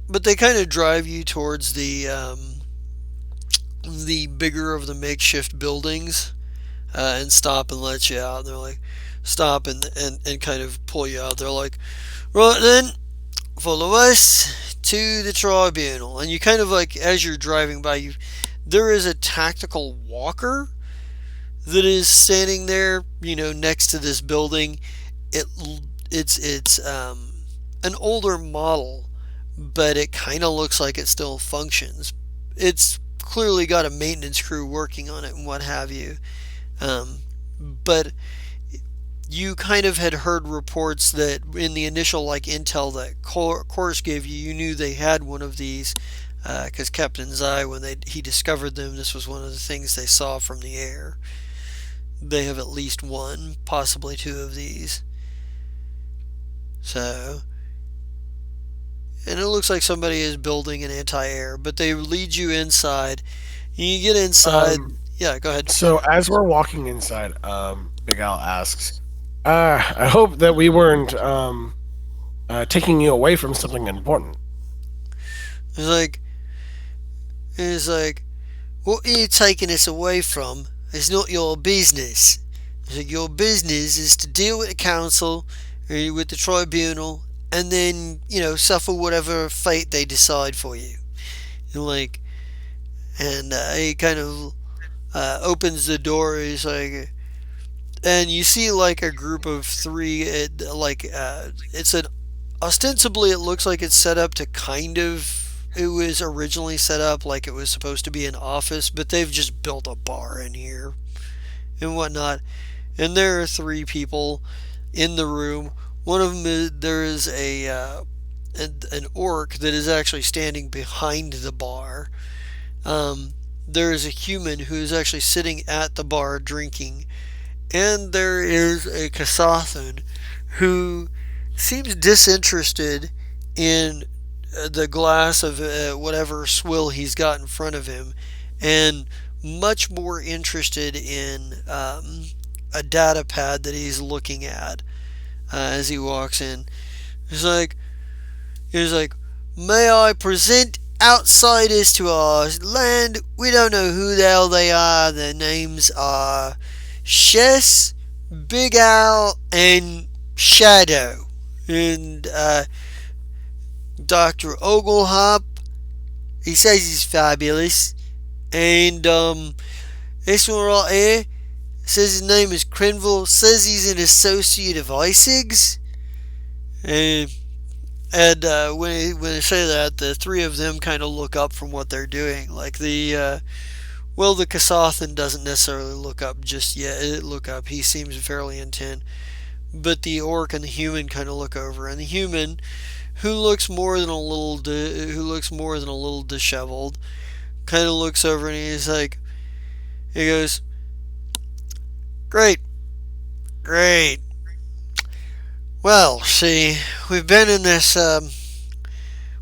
but they kind of drive you towards the bigger of the makeshift buildings, and stop and let you out. And they're like, stop and kind of pull you out. They're like, right then, follow us to the tribunal. And you kind of like, as you're driving by, there is a tactical walker that is standing there, next to this building. It it's an older model, but it kind of looks like it still functions. It's clearly got a maintenance crew working on it and what have you. Um, but you kind of had heard reports that in the initial intel that Chorus gave you, you knew they had one of these because Captain Zai, when he discovered them, this was one of the things they saw from the air. They have at least one, possibly two of these. So, and it looks like somebody is building an anti-air, but they lead you inside. You get inside. Um, Yeah, go ahead. so as we're walking inside, Big Al asks, I hope that we weren't taking you away from something important. It's like it's like what are you taking us away from? It's not your business. It's like your business is to deal with the council or with the tribunal, and then suffer whatever fate they decide for you. Like, and he kind of opens the door. He's like, and you see like a group of three. It's an ostensibly it looks like it's set up to kind of. It was originally set up like it was supposed to be an office, but they've just built a bar in here and whatnot. And there are three people in the room. One of them there is an orc that is actually standing behind the bar. There is a human who is actually sitting at the bar drinking, and there is a Kasathan who seems disinterested in the glass of whatever swill he's got in front of him, and much more interested in a data pad that he's looking at as he walks in. He's like, he's like, may I present outsiders to our land? We don't know who the hell they are. Their names are Chess, Big Al, and Shadow. And Dr. Oglehop, he says he's fabulous. And this one right here says his name is Crenville, says he's an associate of Isig's. And when they say that, the three of them kind of look up from what they're doing. Like the Kasathan doesn't necessarily look up just yet. Look up. He seems fairly intent. But the orc and the human kind of look over, and the human, who looks more than a little disheveled, kind of looks over and he goes, great, great. Well, see, we've been in this.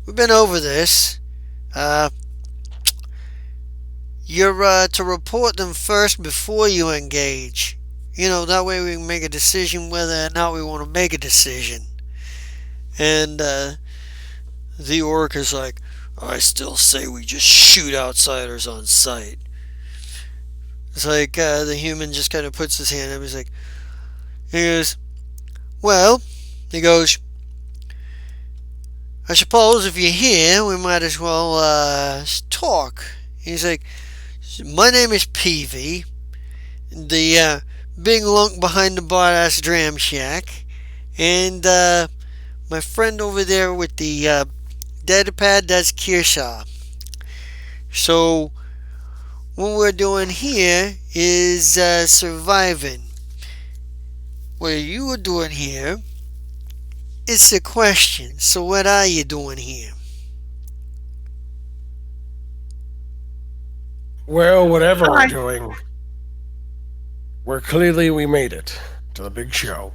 We've been over this. Uh, you're to report them first before you engage. That way we can make a decision whether or not we want to make a decision. And the orc is like, I still say we just shoot outsiders on sight. It's like the human just kind of puts his hand up. He goes, well, he goes, I suppose if you're here, we might as well talk. He's like, my name is Peavy, the big lunk behind the bar, that's Dram Shack, and my friend over there with the data pad, that's Kearshaw. So what we're doing here is surviving. What you are doing here is the question. So what are you doing here? Well, whatever we're doing, we made it to the big show.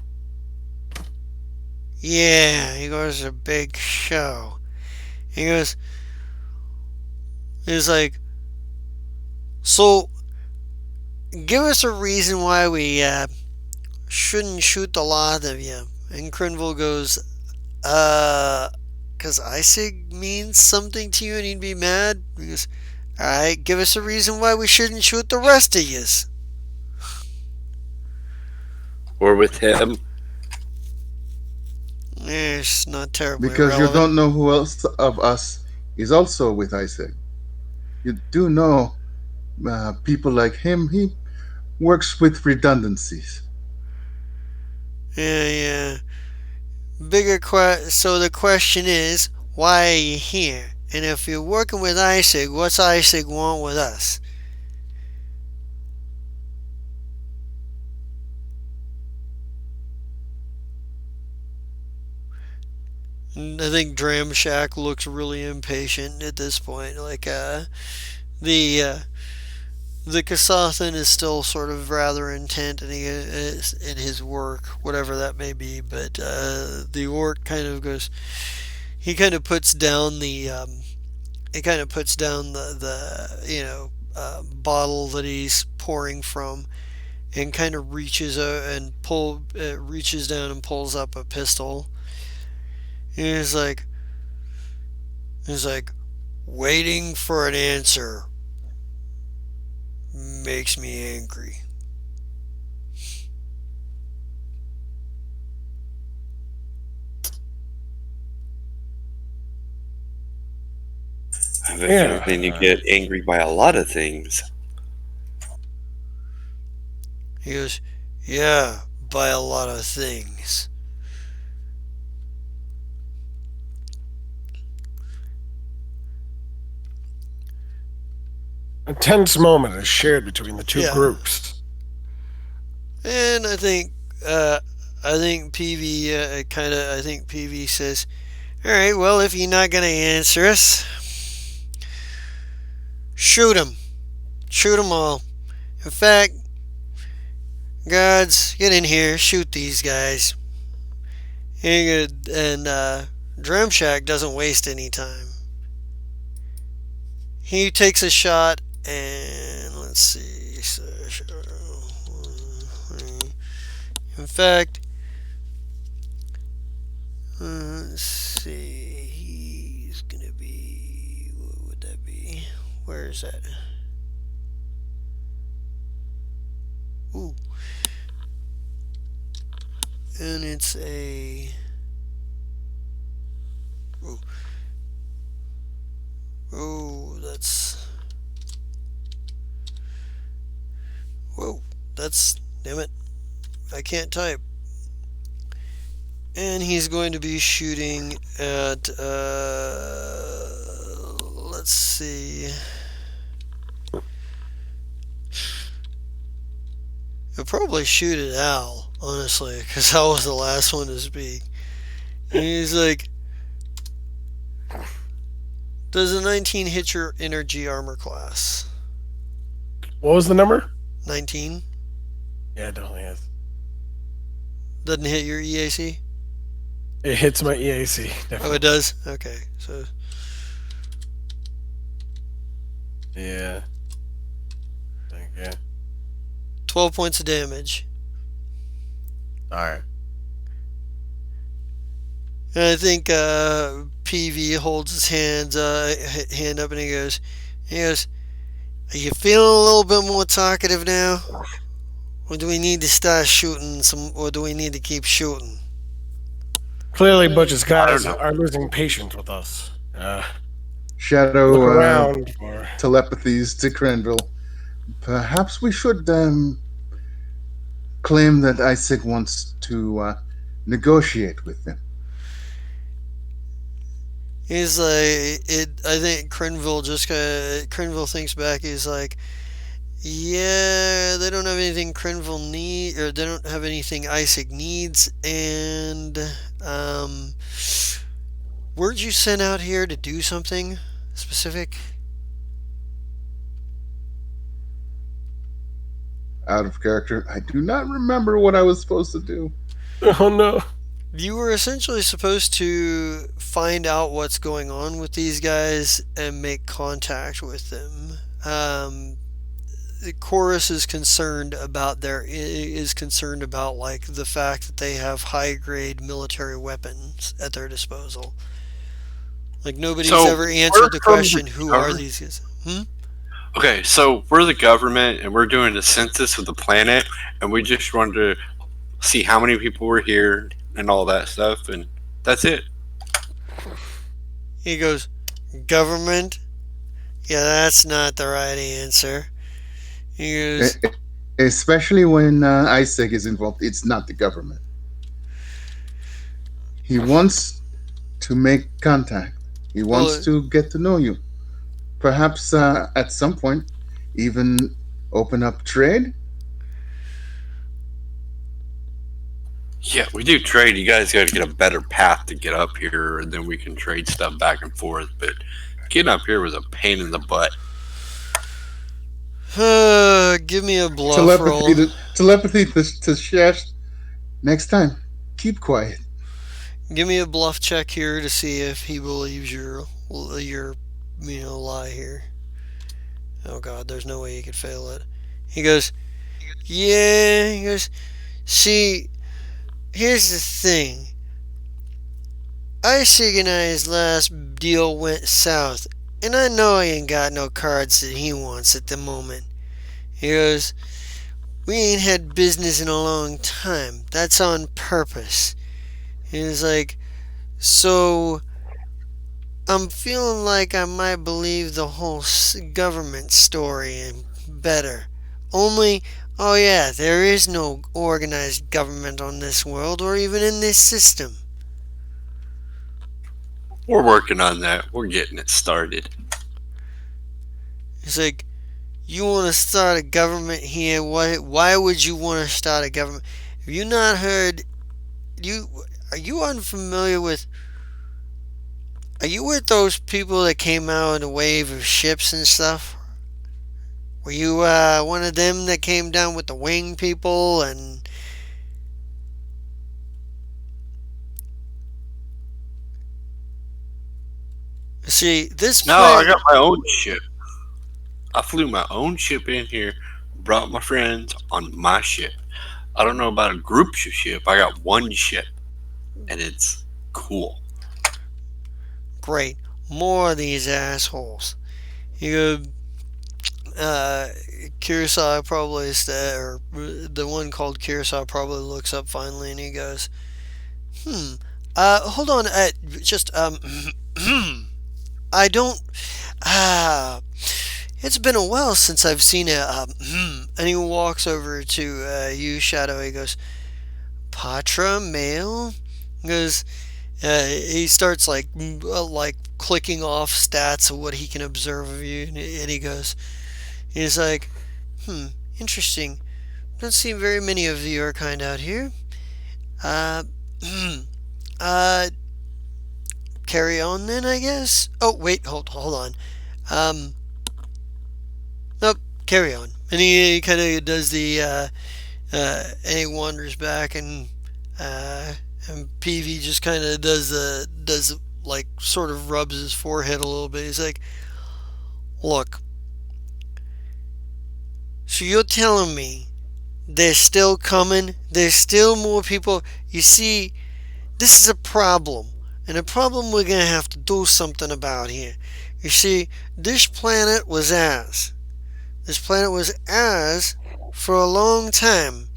Yeah, he goes, a big show. He goes, he's like, so give us a reason why we shouldn't shoot the lot of you. And Crenville goes, because Isig means something to you and he'd be mad? He goes, alright, give us a reason why we shouldn't shoot the rest of yous. Or with him. It's not terribly Because you relevant. don't know who else of us is also with Isaac. You do know people like him. He works with redundancies. Yeah, yeah. So the question is, why are you here? And if you're working with ISIG, what's ISIG want with us? And I think Dram Shack looks really impatient at this point. The uh, the Kasathan is still sort of rather intent in his work, whatever that may be. But the orc kind of goes. He kind of puts down the bottle that he's pouring from, and kind of reaches down and pulls up a pistol. And he's like, waiting for an answer makes me angry. I have a Yeah. feeling you get angry by a lot of things. He goes, yeah, by a lot of things. A tense moment is shared between the two Yeah, groups. and uh, I think PV I think PV says, all right, well, if you're not gonna answer us, shoot them, shoot them all. In fact, guards, get in here, shoot these guys. And Drumshack doesn't waste any time. He takes a shot, and let's see. In fact, let's see. He's gonna be. What would that be? Where is that? Ooh. And it's a. Ooh. Oh, that's. Whoa. That's. Damn it. I can't type. And he's going to be shooting at. Let's see. He'll probably shoot at Al, honestly, because Al was the last one to speak. And he's like, does a 19 hit your energy armor class? What was the number? 19? Yeah, it definitely is. Doesn't hit your EAC? It hits my EAC. Oh, Definitely. it does? Okay, so. Yeah. Okay. 12 points of damage. All right. And I think PV holds his hand up and he goes, are you feeling a little bit more talkative now? Or do we need to start shooting or do we need to keep shooting? Clearly, Butch's I don't guys know. are losing patience with us. Shadow Look around for. telepathies to Cranville. Perhaps we should claim that Isaac wants to negotiate with them. He's like, I think Crinville thinks back. He's like, yeah, they don't have anything Crinville need, or they don't have anything Isaac needs. And weren't you sent out here to do something specific? Out of character, I do not remember what I was supposed to do. Oh no. You were essentially supposed to find out what's going on with these guys and make contact with them. The chorus is concerned about like the fact that they have high grade military weapons at their disposal. Like nobody's So, ever answered the we're from question, the who are government? these guys? Okay, so we're the government and we're doing a census of the planet, and we just wanted to see how many people were here and all that stuff, and that's it. He goes, government? Yeah, that's not the right answer. He goes, Especially when Isaac is involved. It's not the government. He wants to make contact. He wants Well, to get to know you. Perhaps at some point, even open up trade. Yeah, we do trade. You guys got to get a better path to get up here, and then we can trade stuff back and forth. But getting up here was a pain in the butt. give me a bluff Telepathy roll. to Shash. Next time, keep quiet. Give me a bluff check here to see if he believes your lie here. Oh God, there's no way he could fail it. He goes, yeah. He goes, see, here's the thing. Isaac and I's last deal went south, and I know he ain't got no cards that he wants at the moment. He goes, we ain't had business in a long time. That's on purpose. He was like, so I'm feeling like I might believe the whole government story better. Only, oh yeah, there is no organized government on this world or even in this system. We're working on that. We're getting it started. It's like, you want to start a government here? Why would you want to start a government? Have you not heard? You are you unfamiliar with? Are you with those people that came out in a wave of ships and stuff? Were you one of them that came down with the wing people and? See, this No, I plan. got my own ship. I flew my own ship in here, brought my friends on my ship. I don't know about a group ship. I got one ship, and it's cool. Great. More of these assholes. You go, uh, Curacao probably or the one called Curacao probably looks up finally and he goes, hold on, just, I don't, uh, it's been a while since I've seen it, and he walks over to, you, Shadow, he goes, Patra, male? He goes, he starts like clicking off stats of what he can observe of you, and he goes, he's like, interesting. Don't see very many of your kind out here. Uh, uh, carry on then, I guess. Oh wait, hold on. Um, nope, carry on. And he kind of does and he wanders back uh, and Peavy just kind of does like sort of rubs his forehead a little bit. He's like, look, so you're telling me they're still coming? There's still more people? You see, this is a problem. And a problem we're going to have to do something about here. You see, this planet was ours. This planet was ours for a long time.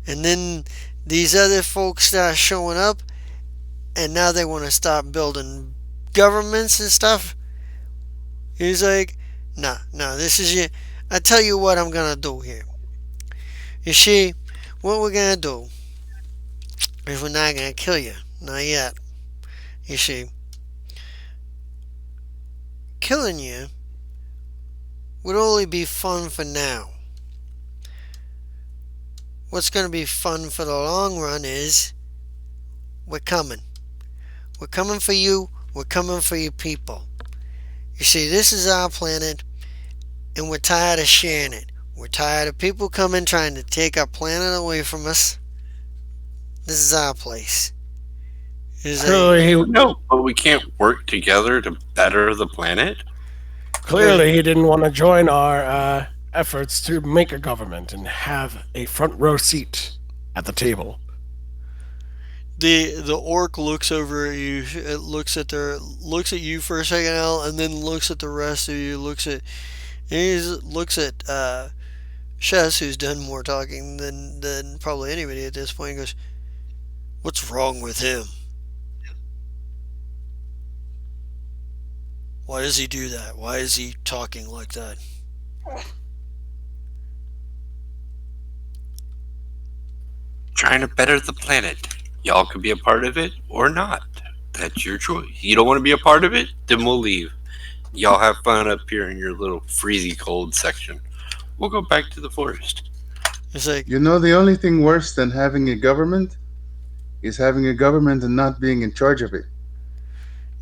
And then these other folks start showing up, and now they want to start building governments and stuff. He's like, nah, this is it. I tell you what I'm going to do here. You see, what we're going to do is we're not going to kill you. Not yet. You see, killing you would only be fun for now. What's going to be fun for the long run is we're coming. We're coming for you. We're coming for your people. You see, this is our planet, and we're tired of sharing it. We're tired of people coming trying to take our planet away from us. This is our place. No, but we can't work together to better the planet. Clearly, he didn't want to join our efforts to make a government and have a front row seat at the table. The orc looks over at you. It looks at you for a second, Al, and then looks at the rest of you. Looks at Chess, who's done more talking than probably anybody at this point. He goes, "What's wrong with him? Why does he do that? Why is he talking like that?" trying to better the planet. Y'all could be a part of it or not. That's your choice. You don't want to be a part of it? Then we'll leave. Y'all have fun up here in your little freezy cold section. We'll go back to the forest. It's like You know, the only thing worse than having a government is having a government and not being in charge of it.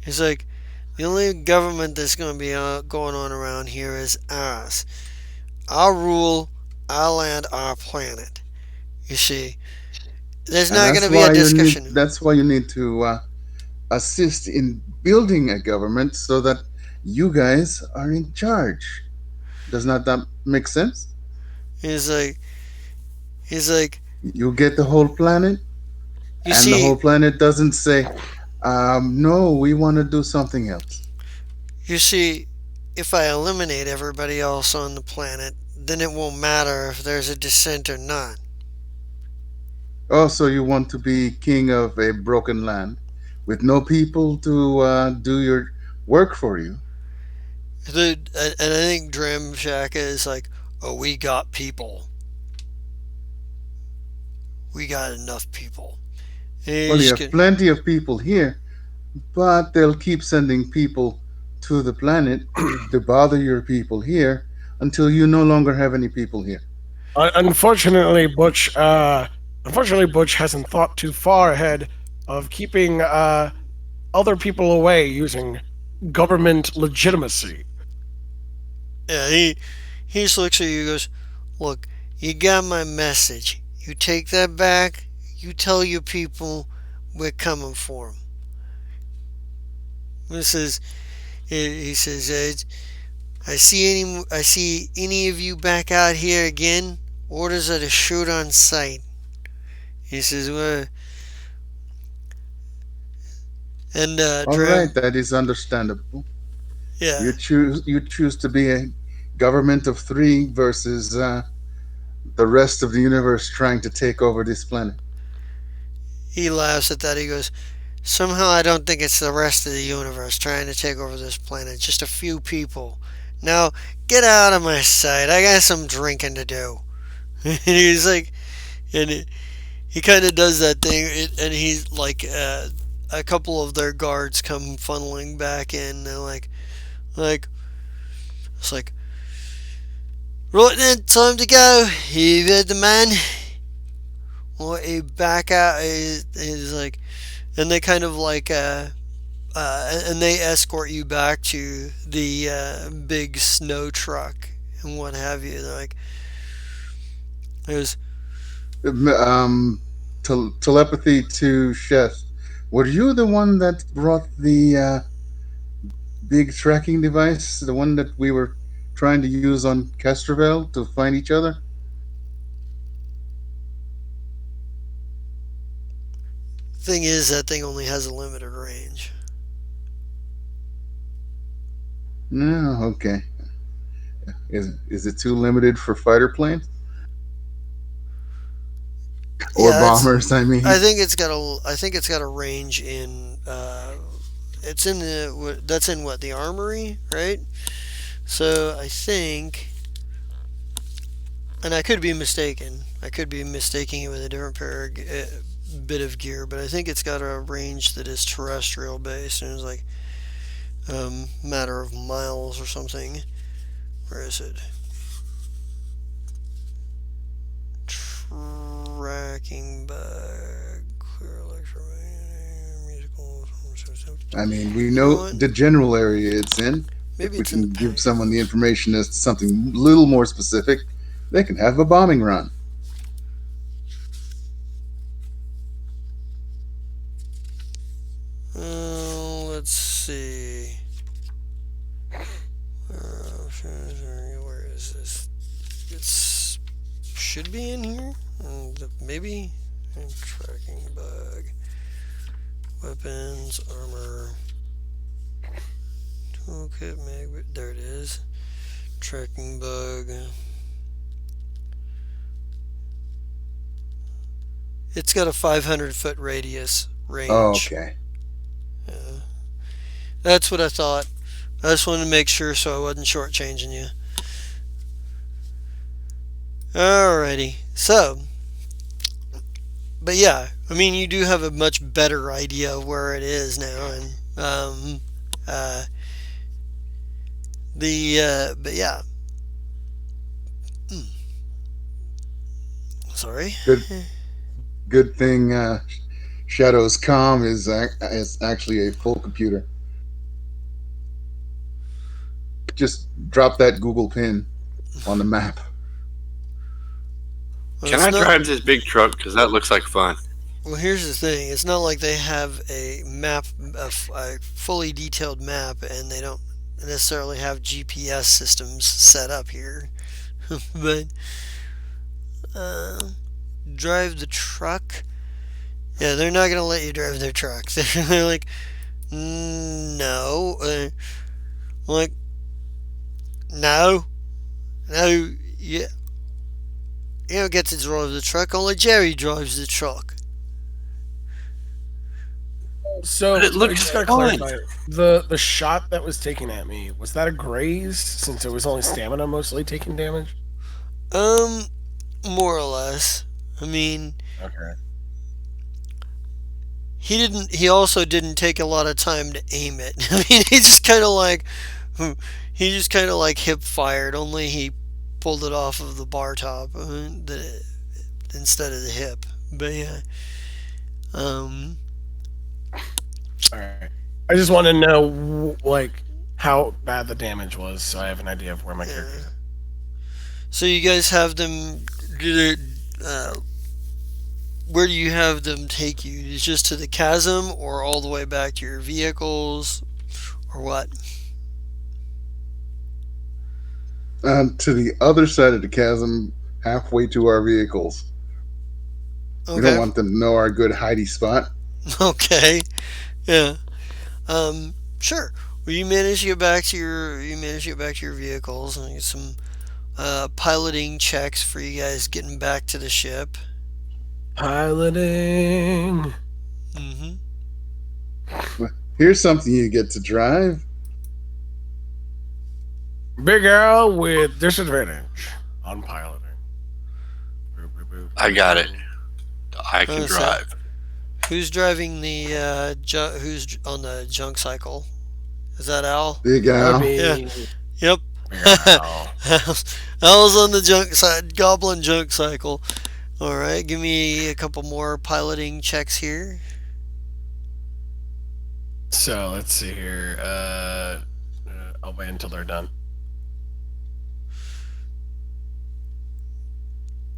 it's like the only government that's going to be going on around here is ours. Our rule, our land, our planet. You see, there's And not going to be a discussion. that's why you need to assist in building a government so that you guys are in charge. Does not that make sense? He's like, he's like, You get the whole planet, you and the see, whole planet doesn't say, no, we want to do something else. you see, if I eliminate everybody else on the planet, then it won't matter if there's a dissent or not. Oh, so you want to be king of a broken land with no people to do your work for you? And I think Drim Shaka is like, oh, we got people. We got enough people. And Well, you he's have gonna, plenty of people here, but they'll keep sending people to the planet to bother your people here until you no longer have any people here. Unfortunately, Butch hasn't thought too far ahead of keeping other people away using government legitimacy. yeah, he just looks at you and goes, look, you got my message. You take that back. You tell your people we're coming for them. This is, he says, I see any of you back out here again. Orders are to shoot on sight. He says, well, and All right, Drim, that is understandable. yeah, You choose to be a government of three versus the rest of the universe trying to take over this planet. he laughs at that. He goes, somehow I don't think it's the rest of the universe trying to take over this planet. Just a few people. Now, get out of my sight. I got some drinking to do. And he's like, and he kind of does that thing, and he's like, a couple of their guards come funneling back in. They're like, it's like, right then, time to go. You heard the man. Or he back out. He's like, and they kind of like, and they escort you back to the big snow truck and what have you. They're like, there's Telepathy to Sheth. Were you the one that brought the big tracking device, the one that we were trying to use on Castrovel to find each other? thing is that thing only has a limited range. No, okay. Is it too limited for fighter planes or Yeah, it's. bombers? I I mean, think it's got a. I think it's got a range in. It's in the. That's in what, the armory, right? So I think, and I could be mistaken. I could be mistaking it with a different bit of gear, but I think it's got a range that is terrestrial based, and it's like matter of miles or something. Where is it? Tracking bag, clear electromagnetic, musical. I mean, we You know know what? the general area it's in. Maybe If we it's in the can give package. someone the information as to something a little more specific, they can have a bombing run. Let's see. Where is this? It's should be in here. Maybe. Tracking bag, weapons, armor, toolkit, mag. There it is. Tracking bug. It's got a 500-foot radius Oh, range. okay. Uh, that's what I thought. I just wanted to make sure so I wasn't shortchanging you. Alrighty. So, but yeah, I mean, you do have a much better idea of where it is now, and uh, but yeah, sorry. Good, good thing Shadow's com is actually a full computer. Just drop that Google pin on the map. Well, Can it's I not. drive this big truck? Because that looks like fun. Well, here's the thing. It's not like they have a map, a fully detailed map, and they don't necessarily have GPS systems set up here. But uh, drive the truck. Yeah, they're not gonna let you drive their truck. They're like, no. Like, no, no. Yeah, you don't get to drive the truck. Only Jerry drives the truck. But So it I looks just gotta fun. clarify. The shot that was taken at me, was that a graze since it was only stamina mostly taking damage? Um, more or less. I mean, Okay. he didn't. He also didn't take a lot of time to aim it. I mean, he just kind of like hip fired. Only he pulled it off of the bar top instead of the hip. But yeah. Um. Alright. I just want to know like how bad the damage was so I have an idea of where my Yeah. character's at. So you guys have them. Uh, where do you have them take you? Is just to the chasm, or all the way back to your vehicles, or what? To the other side of the chasm, halfway to our vehicles. We don't Okay. want them to know our good hidey spot. Okay. Yeah. Sure. Well, you manage to get back to your vehicles and get some piloting checks for you guys getting back to the ship. Piloting. Mm-hmm. Here's something you get to drive. Big Al with disadvantage on piloting. I got it. I can So, drive. who's driving the who's on the junk cycle? Is that Al? Big That'd Al. Yeah. be Yep. Big Al. Al's on the junk side, goblin junk cycle. All right, give me a couple more piloting checks here. So let's see here. I'll wait until they're done.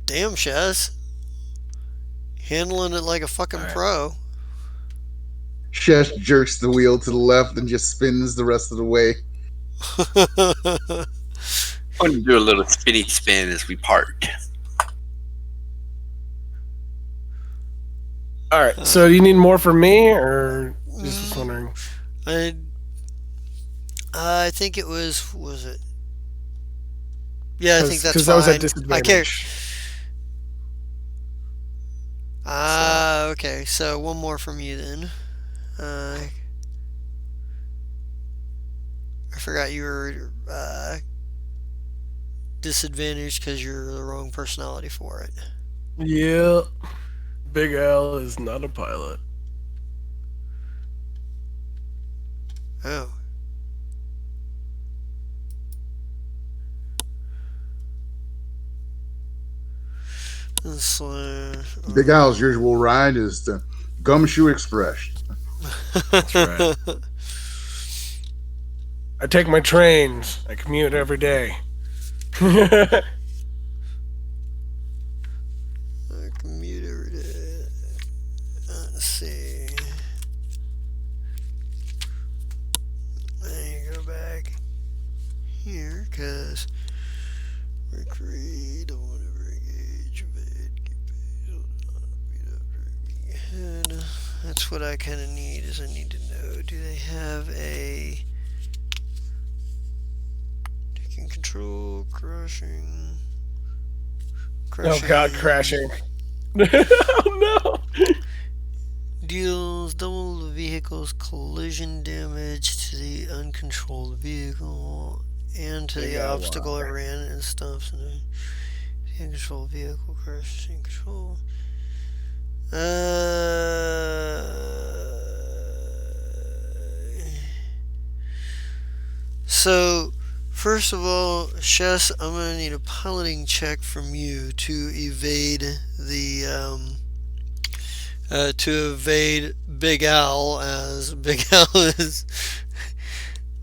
Damn, Shaz. Handling it like a fucking All right. pro. Shesh jerks the wheel to the left and just spins the rest of the way. I'm going to do a little spinny spin as we part. All right. So do you need more from me, or just was wondering? I I think it was it? Yeah, I think that's Because that was at fine. I care. disadvantage. Ah, okay. So one more from you then. Uh, I forgot you were disadvantaged because you're the wrong personality for it. Yeah. Big Al is not a pilot. Oh. Big Al's usual ride is the Gumshoe Express. That's right. I take my trains. I commute every day. Commuter. Let's see. Let me go back here because recreate. Don't want to engage head. That's what I kind of need. Is I need to know. Do they have a taking control, crashing? Oh God, crashing. Oh no. Deals double the vehicle's collision damage to the uncontrolled vehicle and to the obstacle it ran and stops in the uncontrolled vehicle crashes in control. So, first of all, Chess, I'm gonna need a piloting check from you to evade Big Al as Big Al is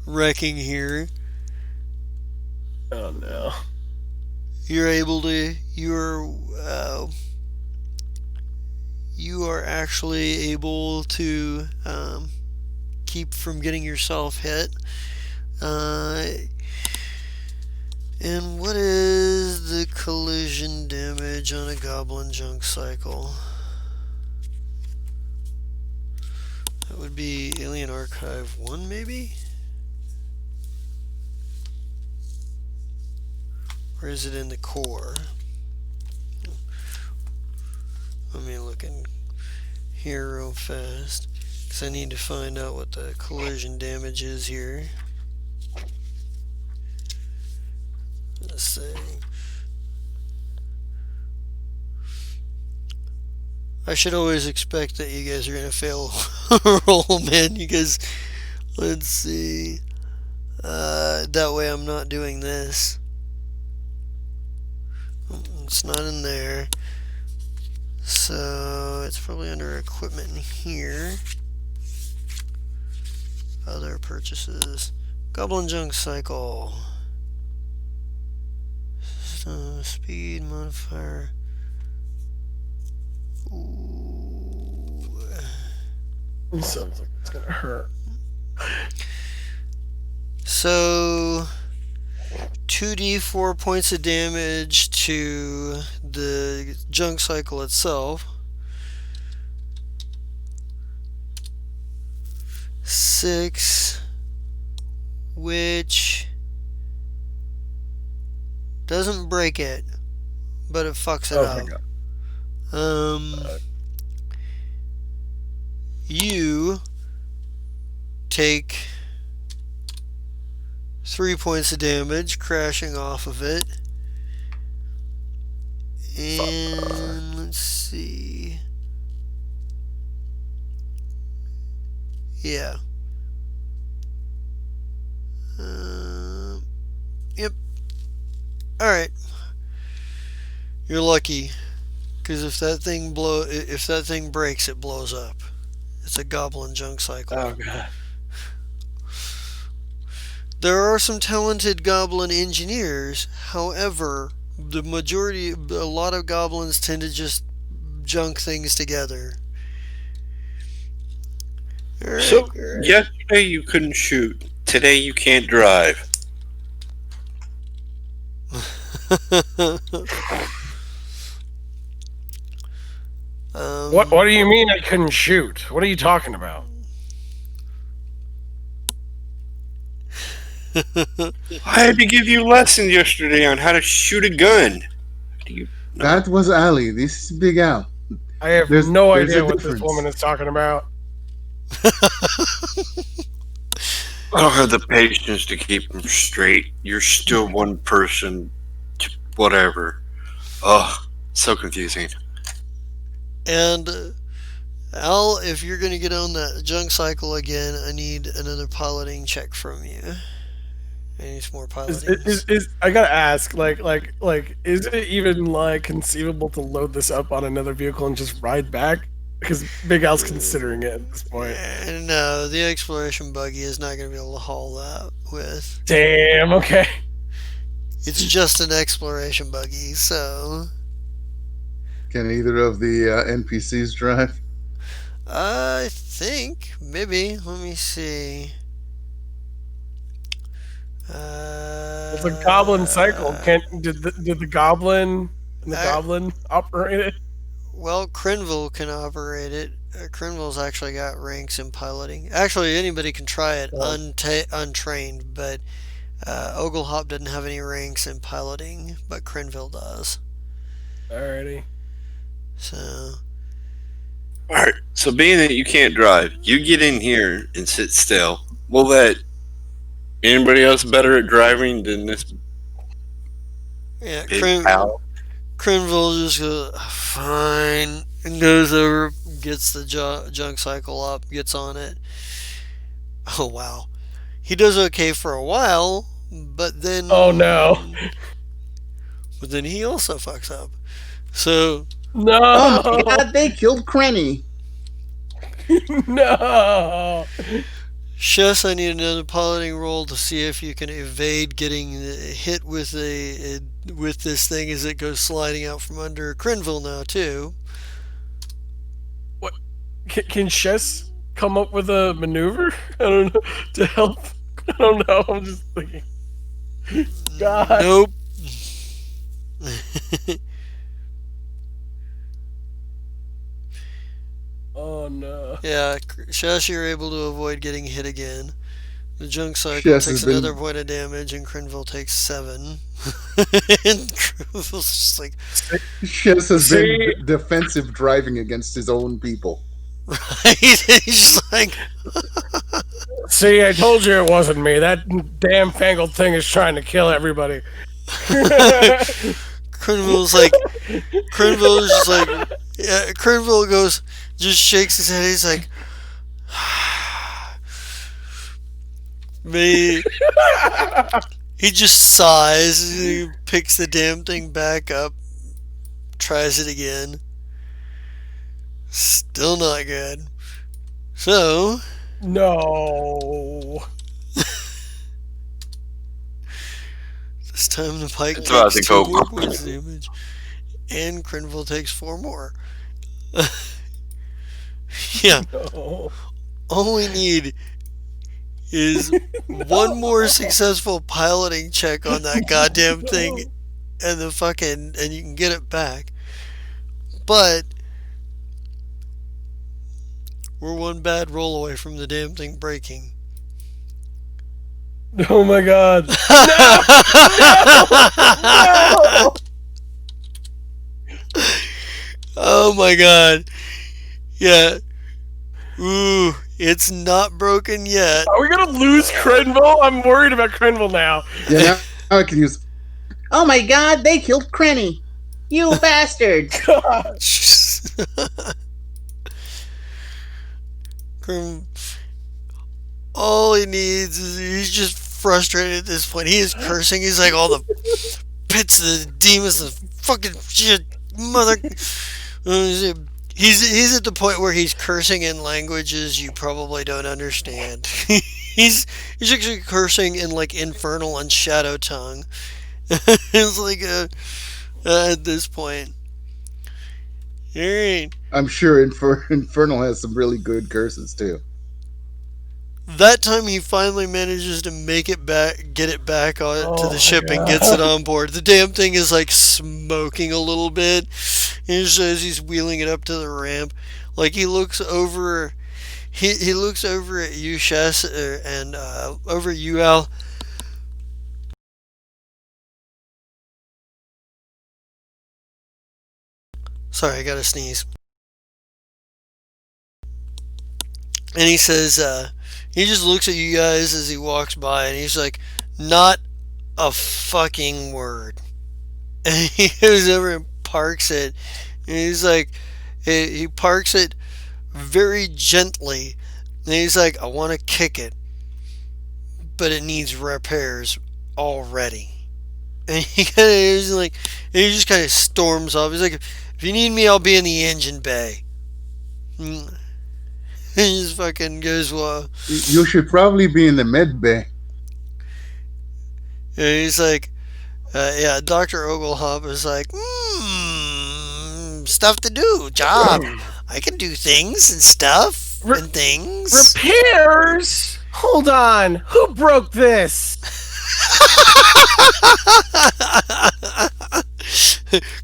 wrecking here. Oh no. You're able to. You are actually able to keep from getting yourself hit. Uh, and what is the collision damage on a goblin junk cycle? That would be Alien Archive 1, maybe? Or is it in the core? Let me look in here real fast, because I need to find out what the collision damage is here. Let's see. I should always expect that you guys are going to fail a roll, man. You guys, let's see. That way I'm not doing this. It's not in there. So it's probably under equipment in here. Other purchases. Goblin junk cycle. Speed modifier. Ooh. This sounds like it's gonna hurt. So 2d4 points of damage to the junk cycle itself. 6, which doesn't break it, but it fucks it Oh up. my god. You take 3 points of damage crashing off of it. And let's see. Yeah. Yep. Alright. You're lucky. Because if that thing breaks, it blows up. It's a goblin junk cycle. Oh god. There are some talented goblin engineers. However, a lot of goblins tend to just junk things together. All right, So, yesterday you couldn't shoot. Today you can't drive. What do you mean I couldn't shoot? What are you talking about? I had to give you lessons yesterday on how to shoot a gun. Do you know? That was Ali. This is Big Al. I have There's no a idea what this difference. woman is talking about. I don't have the patience to keep them straight. You're still one person. Whatever. Oh, so confusing. And Al, if you're going to get on that junk cycle again, I need another piloting check from you. I need some more piloting. I gotta ask, is it even like conceivable to load this up on another vehicle and just ride back? Because Big Al's considering it at this point. No, the exploration buggy is not going to be able to haul that with. Damn. Okay. It's just an exploration buggy, so. Can either of the NPCs drive? I think maybe. Let me see. It's a goblin cycle. Did the goblin and the goblin operate it? Well, Crinville can operate it. Crinville's actually got ranks in piloting. Actually, anybody can try it untrained, but Oglehop doesn't have any ranks in piloting, but Crinville does. Alrighty. So. Alright, so being that you can't drive, you get in here and sit still. Will that anybody else better at driving than this Yeah, big pal? Crinville just goes, fine. and goes over, gets the junk cycle up, gets on it. Oh wow, he does okay for a while, Oh no. but then he also fucks up. So Oh my No. god, they killed Crenny. No. Chess, I need another piloting roll to see if you can evade getting hit with with this thing as it goes sliding out from under Crinville now too. What? Can Chess come up with a maneuver? I don't know to help. I don't know. I'm just thinking. God. Nope. Oh no. Yeah, Chess, you're able to avoid getting hit again. The junk cycle Chess takes has another been point of damage, and Crinville takes 7. And Crinville's just like, Chess has been See, defensive driving against his own people. right? He's just like, see, I told you it wasn't me. That damn fangled thing is trying to kill everybody. Crinville's like, Crinville's just like, yeah, Crinville goes, just shakes his head. He's like, me. He just sighs. He picks the damn thing back up, tries it again. Still not good. So, No. this time the pike It's about takes to 2 go. more points of damage, and Crinville takes 4 more. Yeah, No. all we need is one more successful piloting check on that goddamn thing, and and you can get it back. But we're one bad roll away from the damn thing breaking. Oh my god. No. Oh my god. Yeah. Ooh, it's not broken yet. Are we gonna lose Crenville? I'm worried about Crenville now. Yeah, now I can use. Oh my god, they killed Crenny. You bastards. God. All he needs is he's just frustrated at this point. He is cursing. He's like, all the pits of the demons, the fucking shit, mother. He's at the point where he's cursing in languages you probably don't understand. He's actually cursing in like infernal and shadow tongue. It's like at this point. Alright. I'm sure Infernal has some really good curses too. That time he finally manages to make it back, get it back on to Oh the my ship and gets it on board. The damn thing is like smoking a little bit. And just as he's wheeling it up to the ramp, like he looks over, he looks over at you, Shess, and over at you, Al. Sorry, I gotta sneeze. And he says, he just looks at you guys as he walks by, and he's like, not a fucking word. And he goes over and parks it. And he's like, he parks it very gently. And he's like, I want to kick it, but it needs repairs already. And he kind of is like, and he just kind of storms off. He's like, if you need me, I'll be in the engine bay. And he just fucking goes, well. You should probably be in the med bay. And he's like, yeah, Dr. Oglehop is like, stuff to do, job. I can do things and stuff and things. Repairs? Hold on. Who broke this?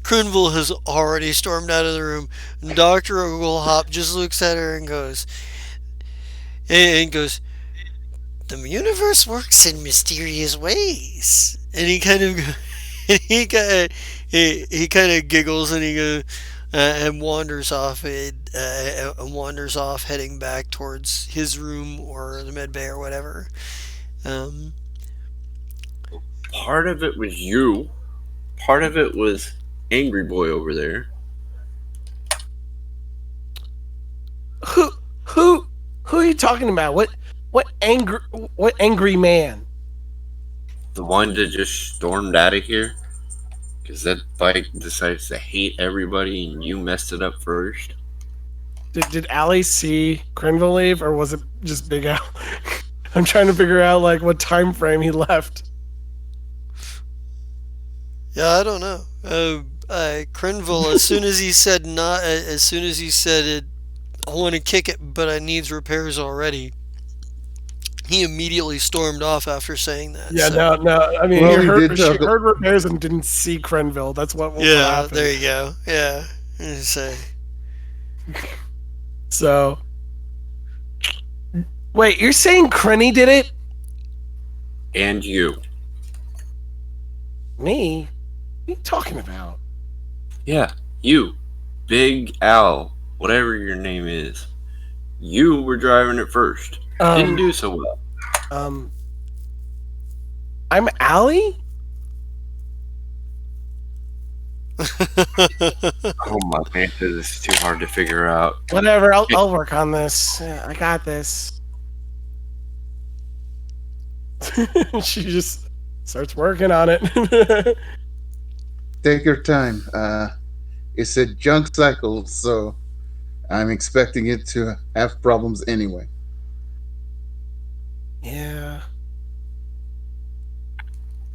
Crinville has already stormed out of the room. And Dr. Oglehop just looks at her and goes, the universe works in mysterious ways. And he kind of, he kind of giggles and he goes, and wanders off, heading back towards his room or the med bay or whatever. Part of it was you. Part of it was Angry Boy over there. you talking about? What angry man? The one that just stormed out of here? Because that bike decides to hate everybody and you messed it up first? Did Allie see Crinville leave, or was it just Big Al? I'm trying to figure out like what time frame he left. Yeah, I don't know. Crenville, as soon as he said it, I want to kick it, but I needs repairs already. He immediately stormed off after saying that. Yeah, So no. I mean, Well, he did she talk. heard repairs and didn't see Crenville. That's what yeah, happened. there you go. Yeah, say. So, wait, you're saying Crenny did it? And you. Me? What are you talking about? Yeah, you. Big Al. Whatever your name is. You were driving it first. Didn't do so well. I'm Allie? Oh my man, this is too hard to figure out. Whatever, I'll work on this. Yeah, I got this. She just starts working on it. Take your time. It's a junk cycle, so I'm expecting it to have problems anyway. Yeah.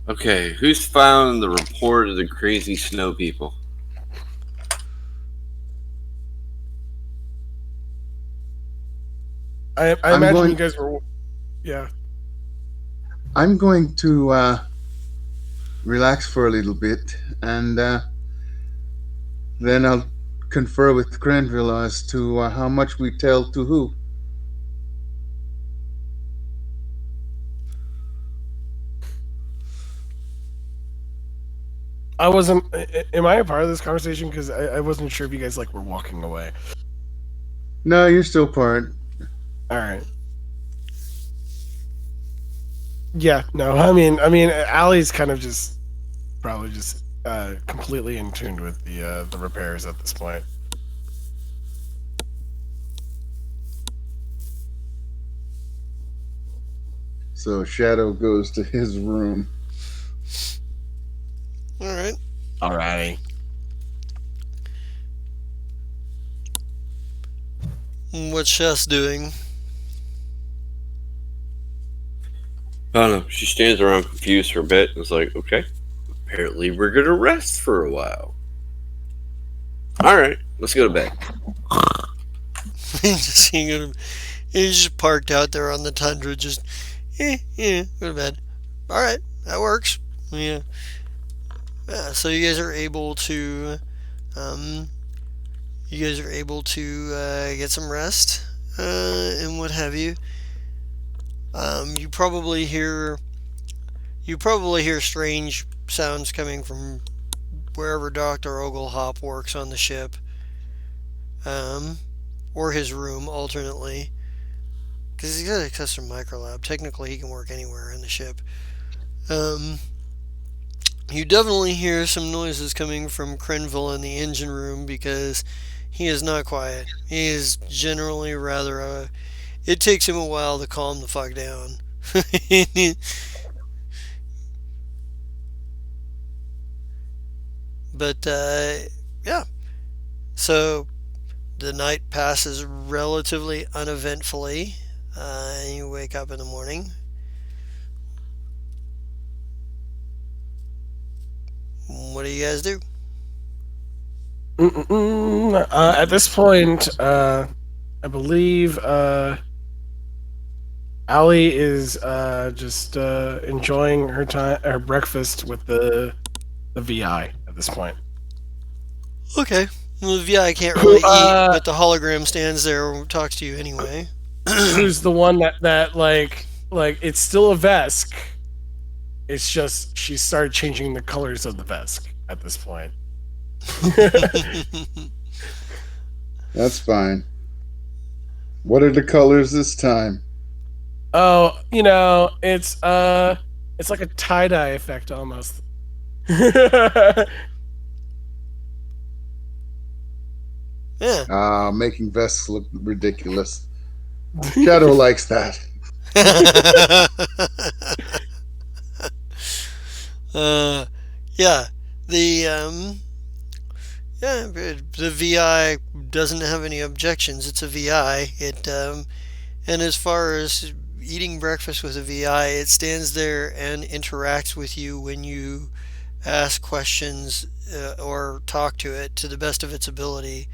Okay, who's found the report of the crazy snow people? I imagine you guys were. Yeah. I'm going to relax for a little bit, and then I'll confer with Granville as to how much we tell to who. I wasn't. Am I a part of this conversation? Because I wasn't sure if you guys like were walking away. No, you're still part. All right. Yeah. No. I mean, Allie's kind of just probably just completely in tune with the repairs at this point. So Shadow goes to his room. All right. Alrighty. What's Shess doing? I don't know. She stands around confused for a bit and is like, okay, apparently we're going to rest for a while. All right, let's go to bed. He's just parked out there on the tundra, just, go to bed. All right, that works. Yeah. So you guys are able to, get some rest, and what have you. You probably hear strange sounds coming from wherever Dr. Oglehop works on the ship, or his room alternately, because he's got a custom microlab. Technically, he can work anywhere in the ship. You definitely hear some noises coming from Crenville in the engine room because he is not quiet. He is generally rather. It takes him a while to calm the fuck down. But yeah. So the night passes relatively uneventfully. You wake up in the morning. What do you guys do? At this point, I believe Allie is just enjoying her breakfast with the VI at this point. Okay. Well, the VI can't really eat, but the hologram stands there and talks to you anyway. Who's the one that like it's still a Vesk. It's just she started changing the colors of the Vesk at this point. That's fine. What are the colors this time? Oh, it's like a tie-dye effect almost. Yeah. Making vests look ridiculous. Shadow likes that. uh, yeah, the yeah, the VI doesn't have any objections. It's a VI. It and as far as eating breakfast with a VI, it stands there and interacts with you when you ask questions or talk to it to the best of its ability.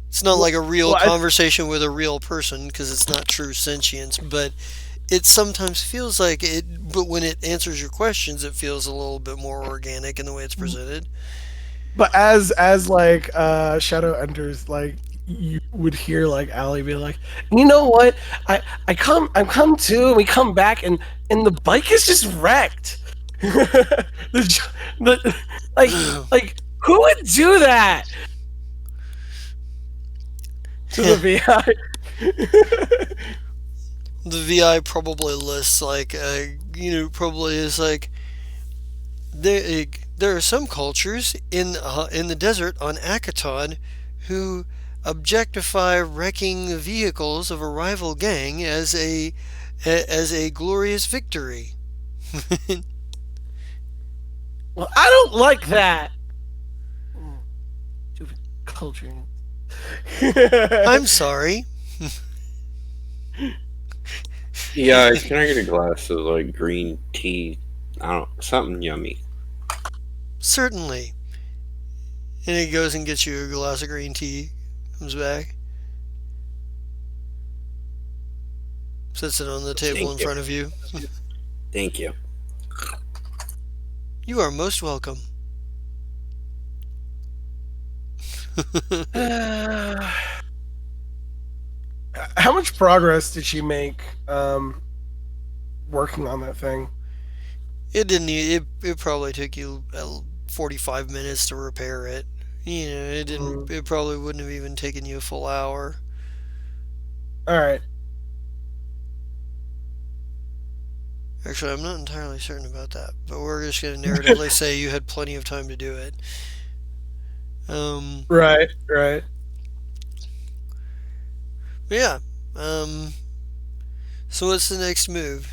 It's not well, like a real well, I, conversation with a real person because it's not true sentience, but it sometimes feels like it. But when it answers your questions, it feels a little bit more organic in the way it's presented. but as like Shadow enters, like you would hear like Allie be like, you know what? I come to, and we come back, and the bike is just wrecked. The like who would do that to the VI? The VI probably lists like probably is like there are some cultures in the desert on Akaton who objectify wrecking vehicles of a rival gang as a glorious victory. Well, I don't like that. Stupid culture. I'm sorry. Yeah, can I get a glass of like green tea? I don't something yummy. Certainly. And he goes and gets you a glass of green tea. Comes back, sets it on the table Thank in you. front of you. Thank you. You are most welcome. How much progress did she make working on that thing? It didn't. It probably took you 45 minutes to repair it. It didn't. Mm, It probably wouldn't have even taken you a full hour. all right. Actually, I'm not entirely certain about that, but we're just going to narratively say you had plenty of time to do it. Um, Right, right. but yeah. Um, so what's the next move?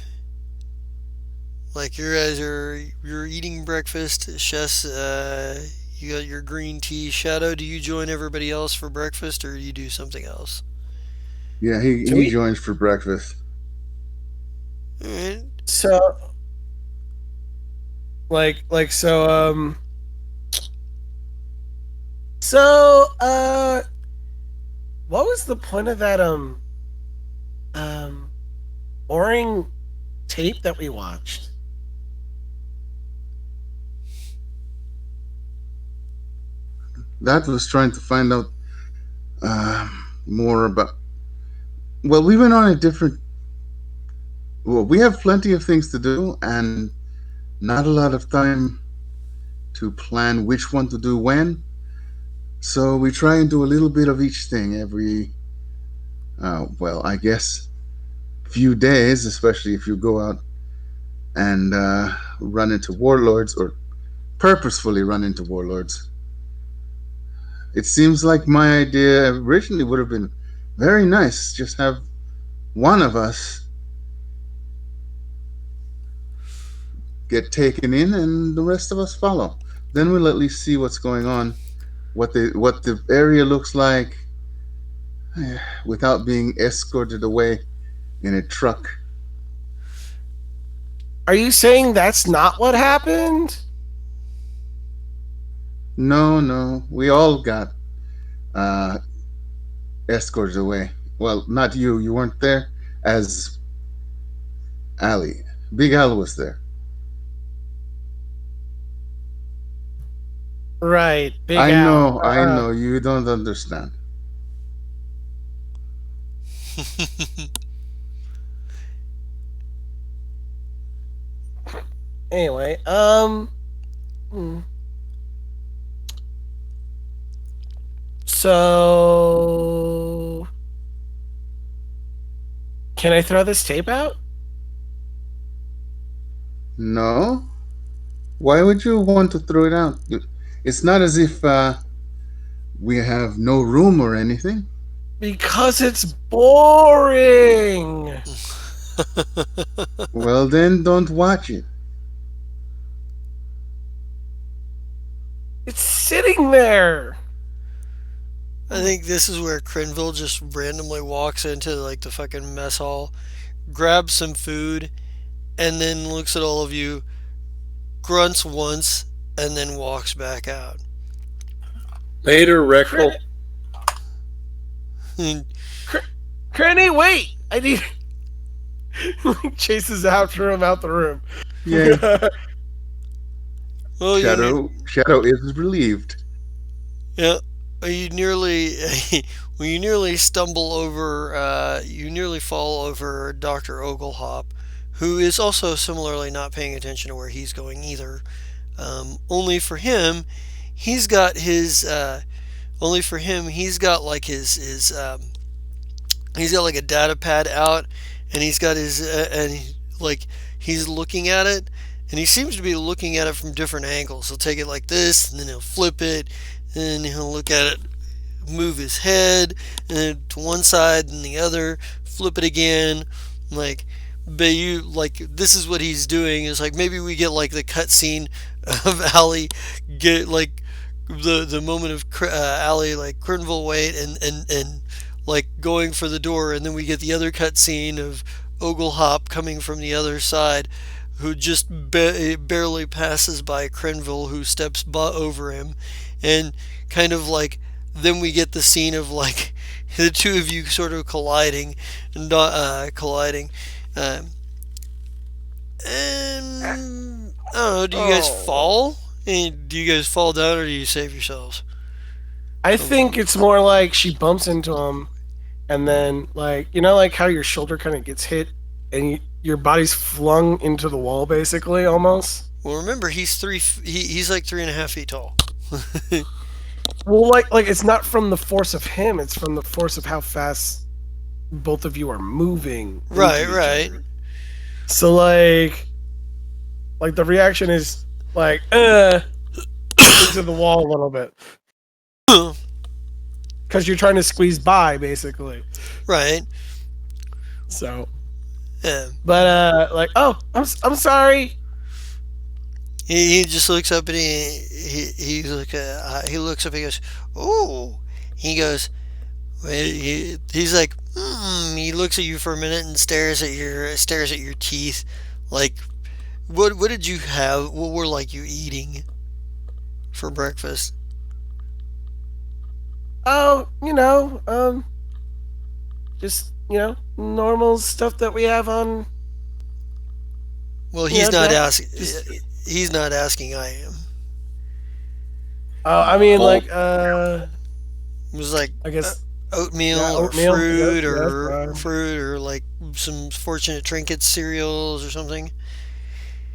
Like you guys you're eating breakfast. Chess, you got your green tea. Shadow, do you join everybody else for breakfast, or do you do something else? Yeah, he, So he we joins for breakfast. All right. so so so what was the point of that um boring tape that we watched? That was trying to find out more about. Well, we went on a different. Well, we have plenty of things to do and not a lot of time to plan which one to do when. So we try and do a little bit of each thing every, well, I guess, few days, especially if you go out and run into warlords or purposefully run into warlords. It seems like my idea originally would have been very nice. Just have one of us get taken in and the rest of us follow. Then we'll at least see what's going on, what the area looks like without being escorted away in a truck. Are you saying that's not what happened? No, no, we all got uh, escorted away. Well, not you. You weren't there. As Ali, Big Al was there. Right, Big Al. I know. You don't understand. Anyway, hmm. So can I throw this tape out? No. Why would you want to throw it out? It's not as if we have no room or anything. Because it's boring. Well, then don't watch it. It's sitting there. I think this is where Crinville just randomly walks into like the fucking mess hall, grabs some food, and then looks at all of you, grunts once, and then walks back out. Later, Reckle. Cranny, wait! I need. Chases after him out the room. Yay. Well, Shadow is relieved. yeah, you nearly, when you nearly stumble over, you nearly fall over Dr. Oglehop, who is also similarly not paying attention to where he's going either. Only for him, he's got his, only for him, he's got like he's got like a data pad out, and he's got his, like, he's looking at it, and he seems to be looking at it from different angles. He'll take it like this, and then he'll flip it, and then he'll look at it, move his head, and then to one side and the other, flip it again, like, but you, like, this is what he's doing, is like, maybe we get like the cutscene of Allie get, like, the moment of Allie, like, Crinville wait, and like going for the door, and then we get the other cutscene of Oglehop coming from the other side, who just barely passes by Crinville, who steps over him, and kind of like then we get the scene of like the two of you sort of colliding, and and I don't know. Do you guys fall? And do you guys fall down, or do you save yourselves? I think it's more like she bumps into him, and then like like how your shoulder kind of gets hit, and your body's flung into the wall, basically, almost. Well, remember he's he's like 3.5 feet tall. Well, like it's not from the force of him; it's from the force of how fast both of you are moving. Right, right. Other. So like the reaction is like into the wall a little bit. Because you're trying to squeeze by, basically. Right. So. Yeah. But like, oh, I'm sorry. He just looks up and he looks up and he goes, oh. He goes, he's like, He looks at you for a minute and stares at your teeth, like, what did you have? What were like you eating for breakfast? Oh, just normal stuff that we have on. Well, he's not asking. He's not asking. I am. I mean, like, it was like, I guess oatmeal, oatmeal, or fruit, or fruit, or like some fortunate trinkets, cereals, or something.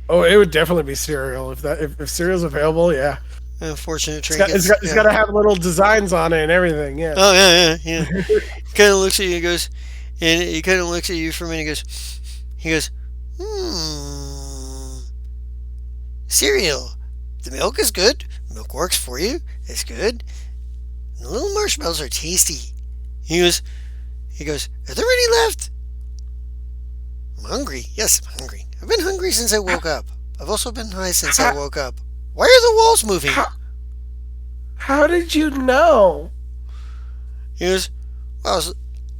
Oh, it would definitely be cereal if cereal's available. Yeah. Fortunate trinkets. It's got to have little designs on it and everything. Yeah. Oh yeah. Kind of looks at you and goes, and he kind of looks at you for a minute. He goes, cereal. The milk is good. Milk works for you. It's good. And the little marshmallows are tasty. He goes, are there any left? I'm hungry. Yes, I'm hungry. I've been hungry since I woke up. I've also been high since I woke up. Why are the walls moving? How did you know? He goes, well,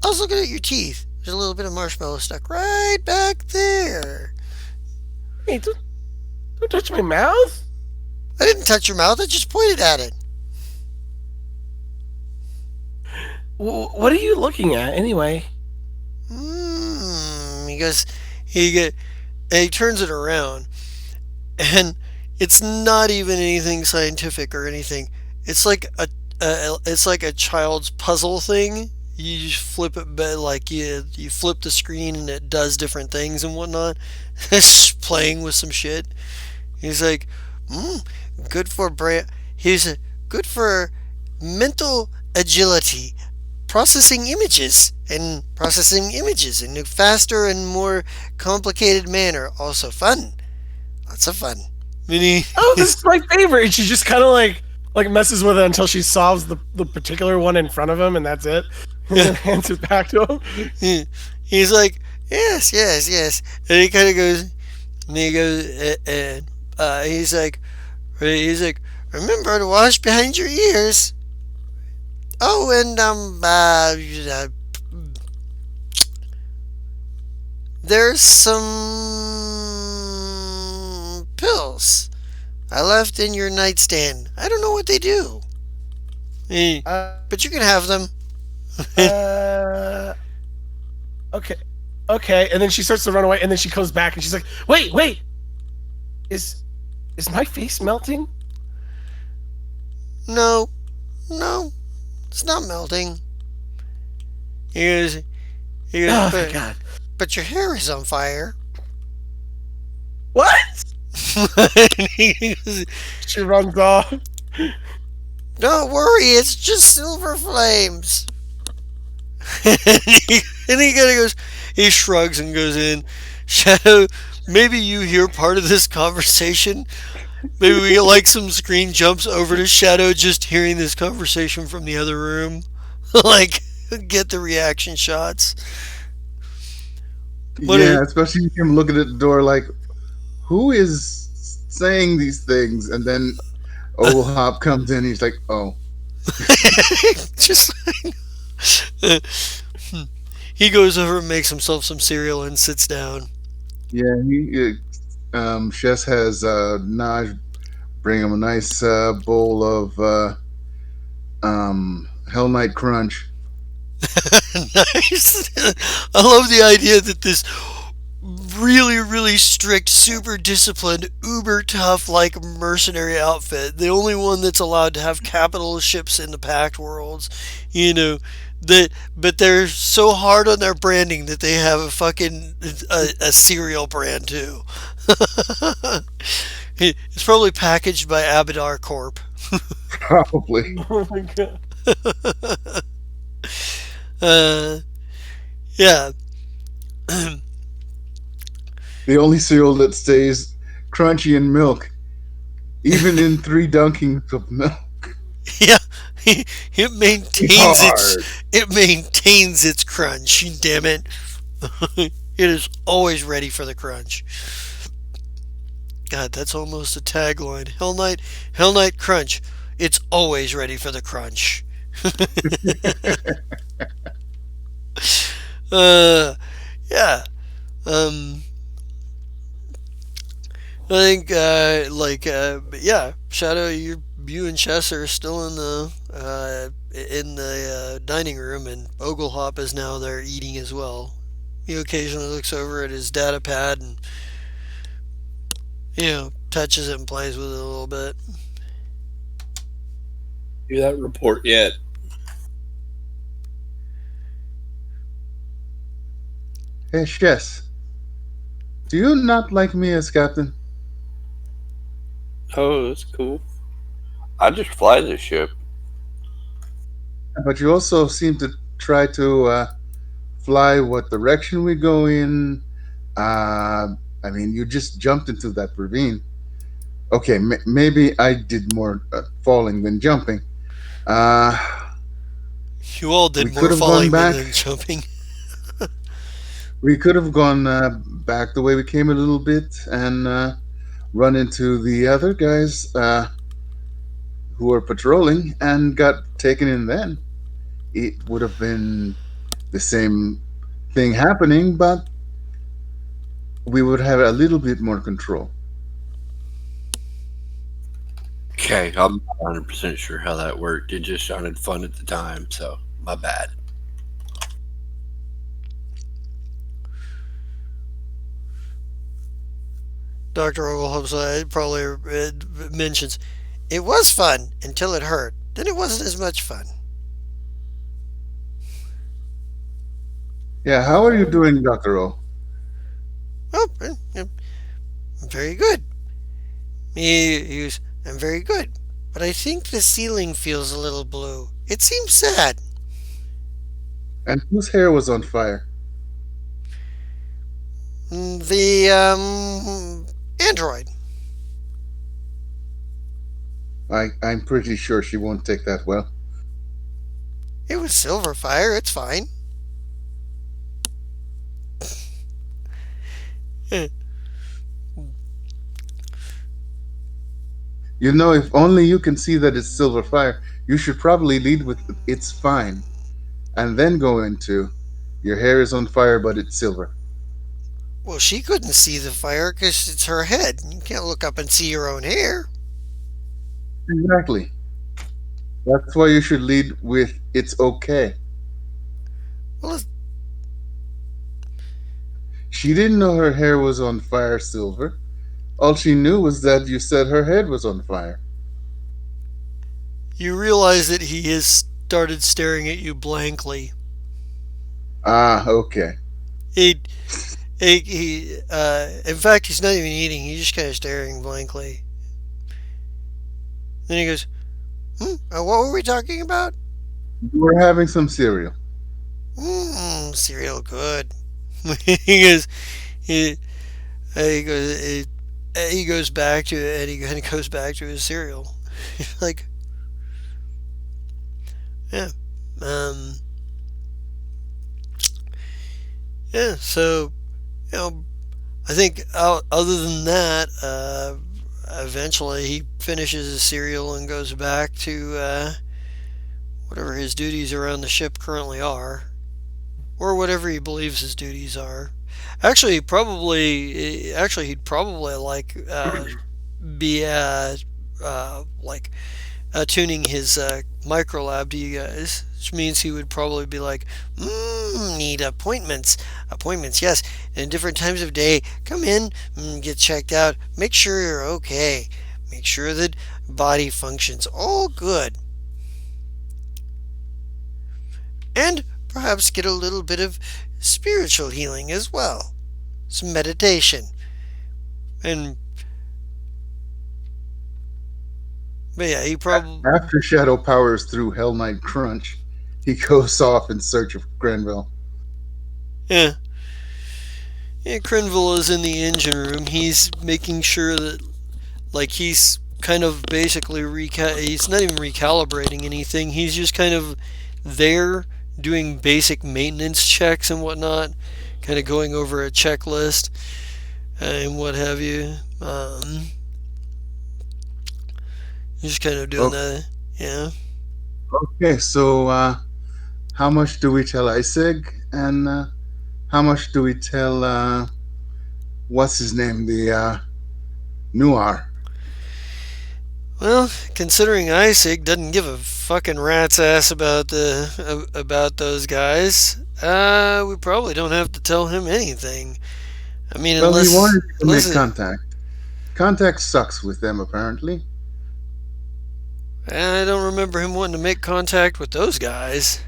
I was looking at your teeth. There's a little bit of marshmallow stuck right back there. Hey, don't touch my mouth. I didn't touch your mouth. I just pointed at it. What are you looking at, anyway? He goes, and he turns it around, and it's not even anything scientific or anything. It's like a child's puzzle thing. You just flip it, like you flip the screen and it does different things and whatnot. It's playing with some shit. He's like, good for good for mental agility, processing images in a faster and more complicated manner. Also fun, lots of fun. Oh, this is my favorite. She just kind of like messes with it until she solves the particular one in front of him, and that's it. and then hands it back to him. He's like, yes, yes, yes. And he kind of goes, and he goes, and he's like, remember to wash behind your ears. Oh, and there's some pills I left in your nightstand. I don't know what they do, Eh, Uh, but you can have them. uh, okay, okay. And then she starts to run away, and then she comes back, and she's like, "Wait, wait, is is my face melting?" No, no, it's not melting. He goes, Oh, thank but God. your hair is on fire. What? And he goes, She runs off. don't worry, it's just silver flames. And he kind of goes, he shrugs and goes in. Shadow, maybe you hear part of this conversation. Maybe we get like some screen jumps over to Shadow just hearing this conversation from the other room. Like, get the reaction shots. What Yeah, is, especially him looking at the door like, who is saying these things? And then Ogle Hop comes in. He's like, oh, just he goes over and makes himself some cereal and sits down. yeah. Chess has Naj bring him a nice bowl of Hell Knight Crunch. Nice. I love the idea that this really, really strict, super disciplined, uber tough, like mercenary outfit, the only one that's allowed to have capital ships in the Pact worlds, you know, that, but they're so hard on their branding that they have a fucking a cereal brand too. It's probably packaged by Abadar Corp. Probably. Oh my God. Uh, yeah. The only cereal that stays crunchy in milk, even in 3 dunkings of milk. Yeah, it maintains its Hard. it maintains its crunch. Damn it, it is always ready for the crunch. God, that's almost a tagline. Hell Knight Crunch. It's always ready for the crunch. uh, yeah. Um, I think yeah, Shadow, you and Chess are still in the dining room, and Oglehop is now there eating as well. He occasionally looks over at his data pad and touches it and plays with it a little bit. Do that report yet? Hey, Chess, do you not like me as captain? Oh, that's cool. I just fly this ship. But you also seem to try to fly what direction we go in. Uh, I mean, you just jumped into that ravine. Okay, maybe I did more falling than jumping. Uh, You all we did could more have gone falling back. than jumping. We could have gone back the way we came a little bit and run into the other guys who were patrolling and got taken in then. It would have been the same thing happening, but we would have a little bit more control. Okay, I'm not 100% sure how that worked. It just sounded fun at the time, so my bad. Dr. Oglehop probably mentions it was fun until it hurt. Then it wasn't as much fun. Yeah, how are you doing, Dr. O? Oh, very good. He was, I'm very good. But I think the ceiling feels a little blue. It seems sad. And whose hair was on fire? The android. I'm pretty sure she won't take that well. It was silver fire. It's fine. Eh, You know, if only you can see that it's silver fire, you should probably lead with "it's fine" and then go into "your hair is on fire, but it's silver." well, she couldn't see the fire because it's her head. You can't look up and see your own hair. Exactly. That's why you should lead with "it's okay." Well, She didn't know her hair was on fire silver. All she knew was that you said her head was on fire. you realize that he has started staring at you blankly. Ah, okay. He, in fact, he's not even eating. He's just kind of staring blankly. Then he goes, what were we talking about? We're having some cereal. Cereal, good. he goes, he, he goes, he goes back to it, and he kind of goes back to his cereal. Like, yeah, um, yeah. So, you know, I think other than that, eventually he finishes his cereal and goes back to whatever his duties around the ship currently are, or whatever he believes his duties are. Actually, he'd probably like be like tuning his microlab to you guys, which means he would probably be like, need appointments. Appointments, yes. And different times of day, come in, get checked out, make sure you're okay. Make sure that body functions all good. And perhaps get a little bit of spiritual healing as well. Some meditation. And, but yeah, he probably, After Shadow powers through Hell Knight Crunch, he goes off in search of Grenville. yeah. Yeah, Crenville is in the engine room. He's making sure that, like, he's kind of basically he's not even recalibrating anything. He's just kind of there doing basic maintenance checks and whatnot, kind of going over a checklist and what have you. Just kind of doing Oh, that. Yeah. okay, so how much do we tell Isig, and how much do we tell what's his name, the Noir? Well, considering Isaac doesn't give a fucking rat's ass about about those guys, we probably don't have to tell him anything. I mean, Well, he wanted to unless make contact. Contact sucks with them, apparently. I don't remember him wanting to make contact with those guys.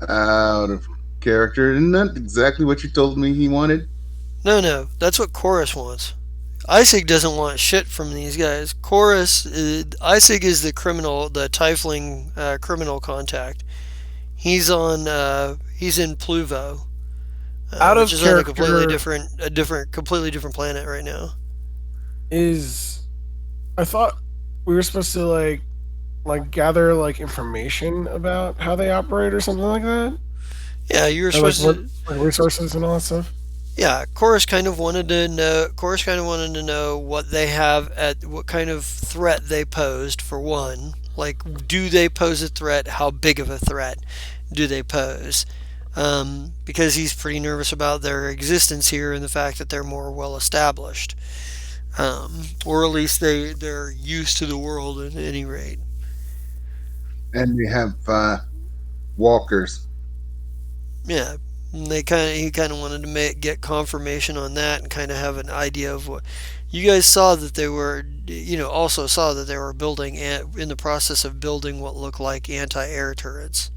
Out of character. Isn't that exactly what you told me he wanted? No, no, that's what Chorus wants. Isaac doesn't want shit from these guys. Isaac is the criminal, the Tiefling criminal contact. He's in Pluvo, Out which of is on character completely different planet right now. is I thought we were supposed to gather information about how they operate or something like that, Yeah, you were or like supposed what to. resources and all that stuff. Yeah, Chorus kind of wanted to know. Chorus kind of wanted to know what they have at what kind of threat they posed. For one, like, do they pose a threat? How big of a threat do they pose? Because he's pretty nervous about their existence here and the fact that they're more well established, or at least they're used to the world at any rate. And we have walkers. Yeah, he kind of wanted to get confirmation on that and kind of have an idea of what you guys saw that they were. Also saw that they were building in the process of building what looked like anti-air turrets.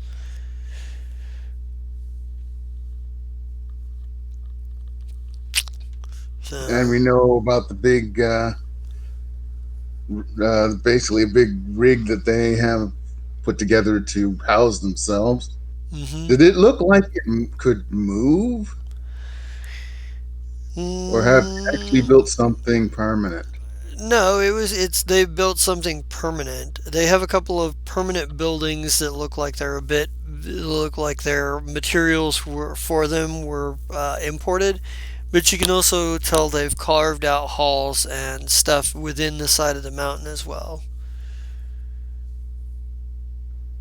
And So, we know about the big, basically a big rig that they have put together to house themselves. hmm Did it look like it could move, or have they actually mm, built something permanent? No, it's they built something permanent. They have a couple of permanent buildings that look like their materials were for them were imported, but you can also tell they've carved out halls and stuff within the side of the mountain as well.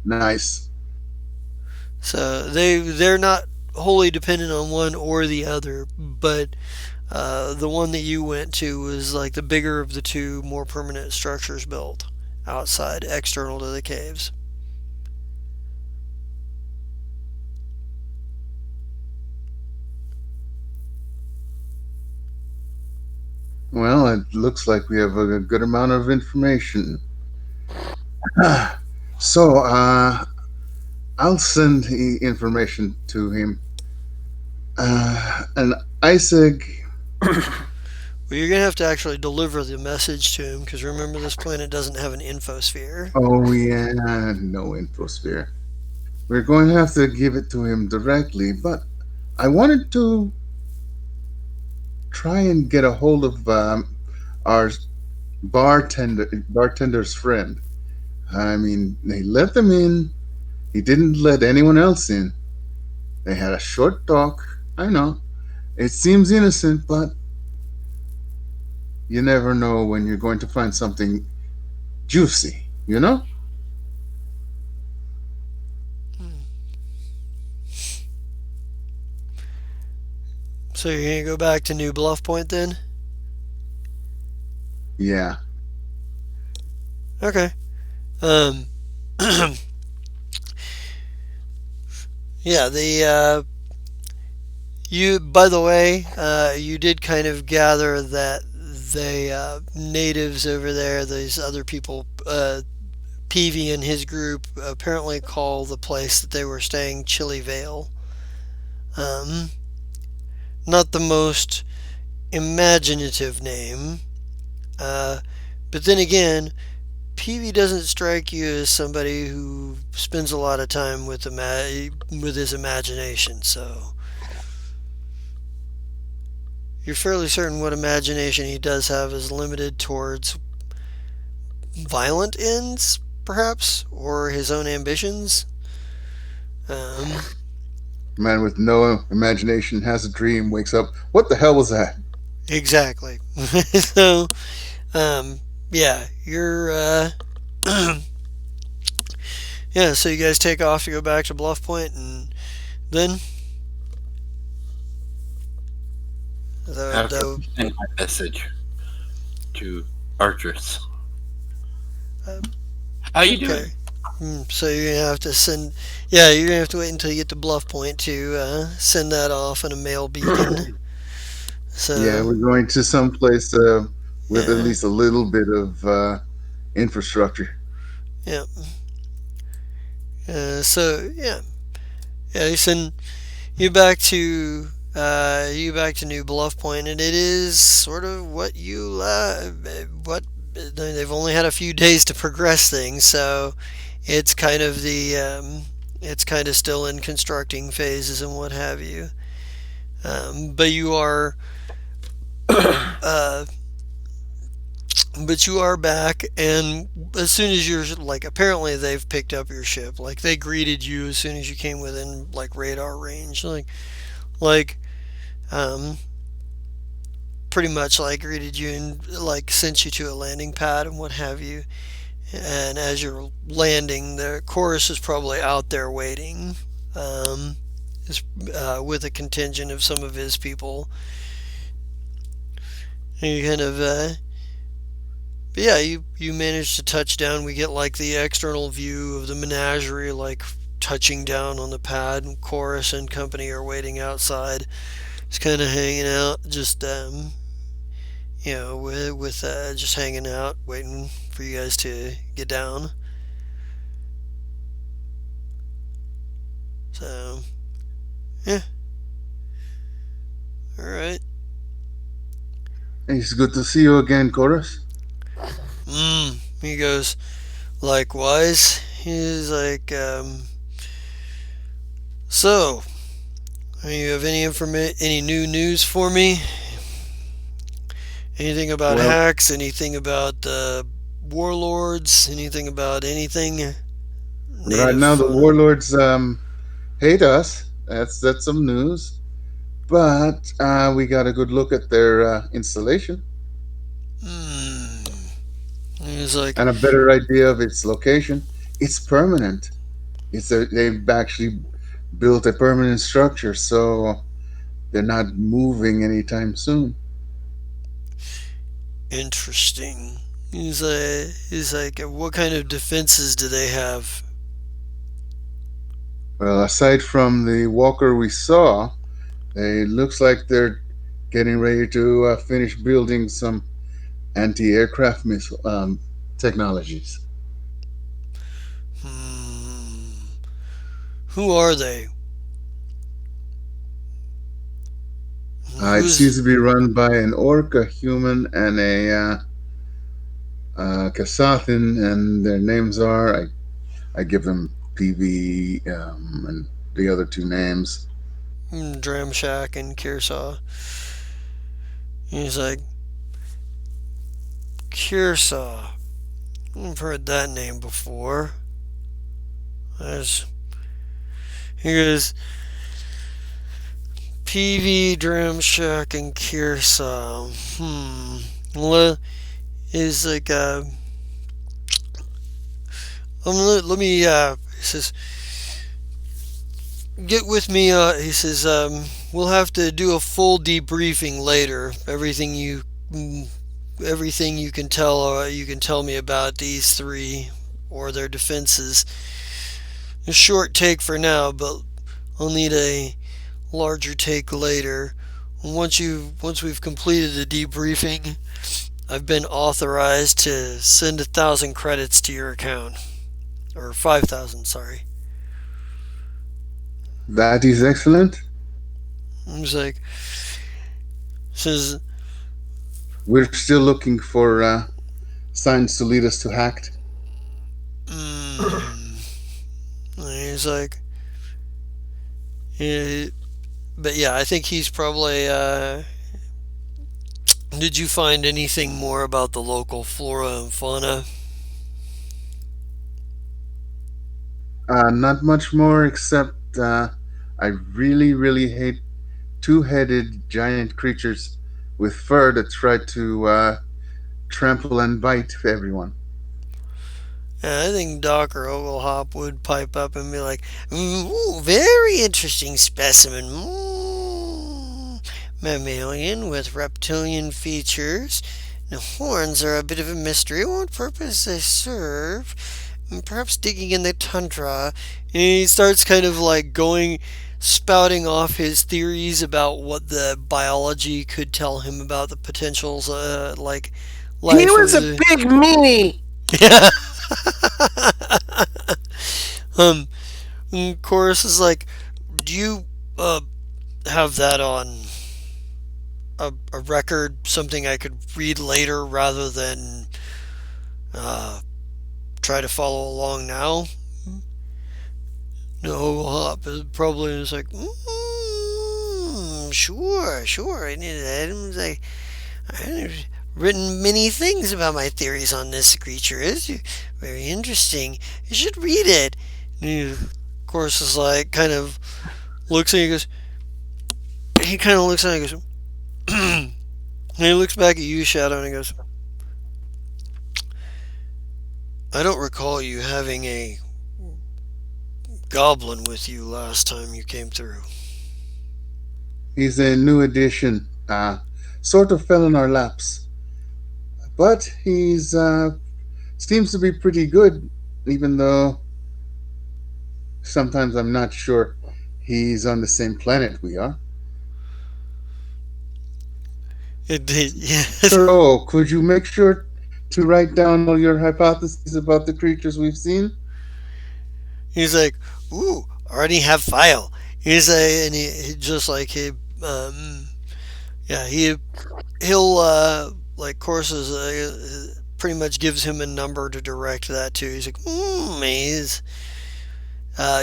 Nice. So they're not wholly dependent on one or the other, but the one that you went to was like the bigger of the two more permanent structures built outside, external to the caves. Well, it looks like we have a good amount of information. So, I'll send the information to him. And Isaac, Well, you're gonna have to actually deliver the message to him because remember this planet doesn't have an infosphere. oh yeah, no infosphere. We're going to have to give it to him directly, but I wanted to try and get a hold of our bartender's friend. I mean, they let them in. He didn't let anyone else in. They had a short talk. I know. It seems innocent, but you never know when you're going to find something juicy, you know? So you're gonna go back to New Bluff Point then? Yeah. Okay. Um, yeah. You. By the way, you did kind of gather that the natives over there, these other people, Peavy and his group apparently call the place that they were staying Chili Vale. Um, Not the most imaginative name, uh, but then again, Peavy doesn't strike you as somebody who spends a lot of time with with his imagination. So you're fairly certain what imagination he does have is limited towards violent ends, perhaps, or his own ambitions. Um, Man with no imagination has a dream, wakes up. What the hell was that? exactly. So, um, yeah, you're. Yeah, so you guys take off to go back to Bluff Point, and then After the send my message to Artress. uh, How you okay. doing? So you're gonna have to send. Yeah, you're gonna have to wait until you get to Bluff Point to send that off in a mail beacon. Yeah, So we're going to some place with at yeah, least a little bit of infrastructure. yeah. So yeah, yeah. You send you back to New Bluff Point, and it is sort of what they've only had a few days to progress things, so it's kind of it's kind of still in constructing phases and what have you. But you are uh, but you are back, and as soon as you're like, apparently they've picked up your ship. Like they greeted you as soon as you came within like radar range. Like um, pretty much like greeted you and like sent you to a landing pad and what have you. And as you're landing, the chorus is probably out there waiting, um, with a contingent of some of his people. And you kind of, but yeah, you manage to touch down. We get like the external view of the menagerie, like touching down on the pad, and chorus and company are waiting outside. Just kind of hanging out, just with just hanging out, waiting for you guys to get down. So yeah, all right. It's good to see you again, Chorus. He goes, likewise. He's like, so, you have any new news for me? Anything about Well, hacks? Anything about warlords? Anything about anything right native now the fauna? warlords hate us. That's some news. But we got a good look at their installation Hmm. He's like, and a better idea of its location. It's permanent. They've actually built a permanent structure, so they're not moving anytime soon. interesting. He's like, what kind of defenses do they have? Well, aside from the walker we saw, it looks like they're getting ready to finish building some anti-aircraft missile technologies. Hmm. Who are they? It seems Who's to be run by an orc, a human, and a Kasathin, and their names are I give them PV and the other two names. Dramshak and Kearsaw? He's like, Kearsaw. I've heard that name before. There's, he goes, PV, Dramshak, and Kearsaw. Well, he's like, let me, he says, get with me. He says, we'll have to do a full debriefing later. Everything you can tell me about these three or their defenses. A short take for now, but I'll need a larger take later. Once we've completed the debriefing, I've been authorized to send 1,000 credits to your account, or 5,000. Sorry. That is excellent. I was like, says, We're still looking for signs to lead us to hacked. mm. He's like, yeah, but yeah, I think he's probably. Did you find anything more about the local flora and fauna? Not much more except I really, really hate two-headed giant creatures with fur that try to trample and bite everyone. I think Doc or Oglehop would pipe up and be like, ooh, very interesting specimen. Mammalian with reptilian features. The horns are a bit of a mystery. What purpose they serve? Perhaps digging in the tundra. And he starts kind of like spouting off his theories about what the biology could tell him about the potentials, like He life of was a the. big meanie. Yeah. um, Chorus is like, do you have that on a record, something I could read later rather than uh, try to follow along now? No, Hop is probably just like, sure, sure. I've written many things about my theories on this creature. It's very interesting. You should read it. And he, of course, is like, kind of looks at you and goes, he kind of looks at you and goes, and he looks back at you, Shadow, and he goes, I don't recall you having a goblin with you last time you came through. He's a new addition. Sort of fell in our laps, but he's seems to be pretty good, even though sometimes I'm not sure he's on the same planet we are. Yeah. So, could you make sure to write down all your hypotheses about the creatures we've seen? He's like, ooh, already have file. He's like, and he just like yeah, he'll like courses pretty much gives him a number to direct that to. He's like, he's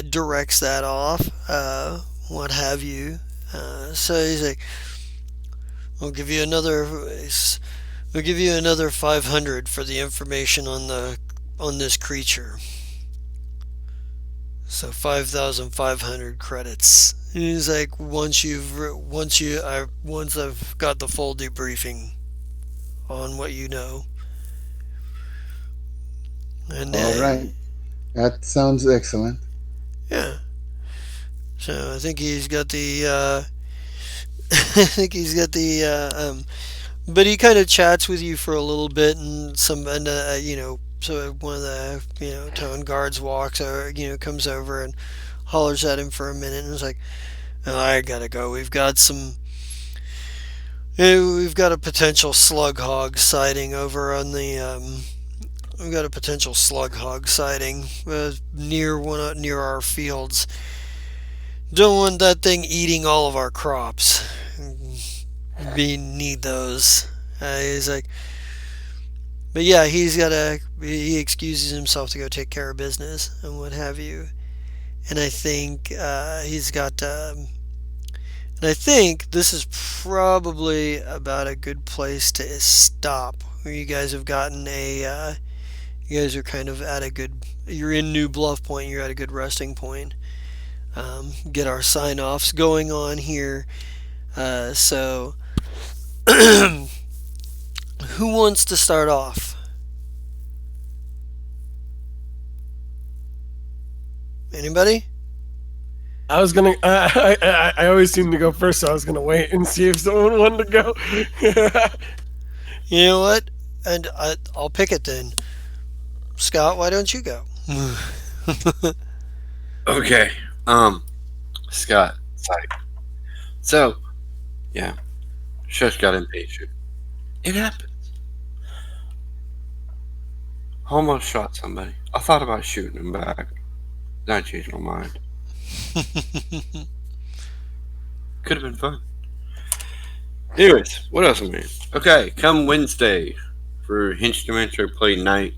directs that off, what have you. So he's like, I'll give you another. I'll give you another 500 for the information on this creature. So 5,500 credits. And he's like, once I've got the full debriefing on what you know, and All right. That sounds excellent. yeah. So I think he's got the. I think he's got the. But he kind of chats with you for a little bit, and so one of the town guards walks or comes over and hollers at him for a minute, and is like, "Oh, I gotta go. We've got a potential slug hog sighting over on the We've got a potential slug hog sighting near our fields. Don't want that thing eating all of our crops. We need those." He's like, but yeah, he excuses himself to go take care of business and what have you. And I think and I think this is probably about a good place to stop. Where you guys have gotten you guys are kind of at a good, you're in New Bluff Point, you're at a good resting point. Get our sign offs going on here. So, who wants to start off? Anybody? I was gonna. I always seem to go first, so I was gonna wait and see if someone wanted to go. You know what? And I'll pick it then. Scott, why don't you go? Okay. Scott. Sorry. So, yeah. Shush got impatient. It happened. Almost shot somebody. I thought about shooting him back. Then I changed my mind. Could have been fun. Anyways, what else am I? Okay, come Wednesday for Hinch Dementia play night.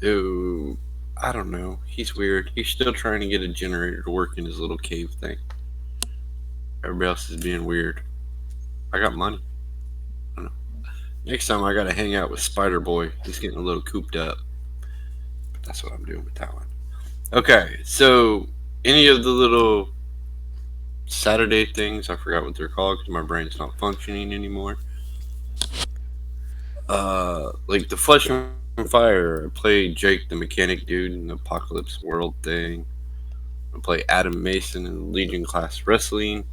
Ooh, I don't know. He's weird. He's still trying to get a generator to work in his little cave thing. Everybody else is being weird. I got money. I don't know. Next time I gotta hang out with Spider Boy. He's getting a little cooped up. But that's what I'm doing with that one. Okay, so any of the little Saturday things, I forgot what they're called because my brain's not functioning anymore. Like the Flesh and Fire. I played Jake the Mechanic Dude in the Apocalypse World thing. I play Adam Mason in Legion Class Wrestling,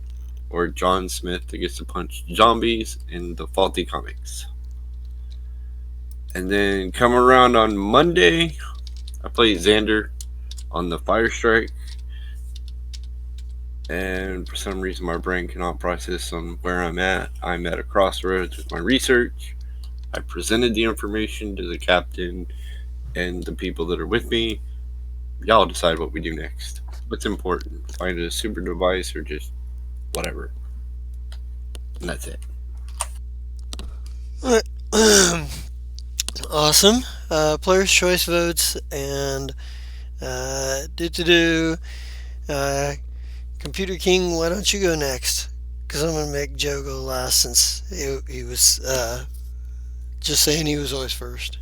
or John Smith that gets to punch zombies in the Faulty Comics. And then come around on Monday, I play Xander on the Fire Strike. And for some reason, my brain cannot process on where I'm at. I'm at a crossroads with my research. I presented the information to the captain and the people that are with me. Y'all decide what we do next. What's important? Find a super device or just whatever. And that's it. Awesome. Players' choice votes and do to do. Computer King, why don't you go next? Because I'm gonna make Joe go last since he was just saying he was always first.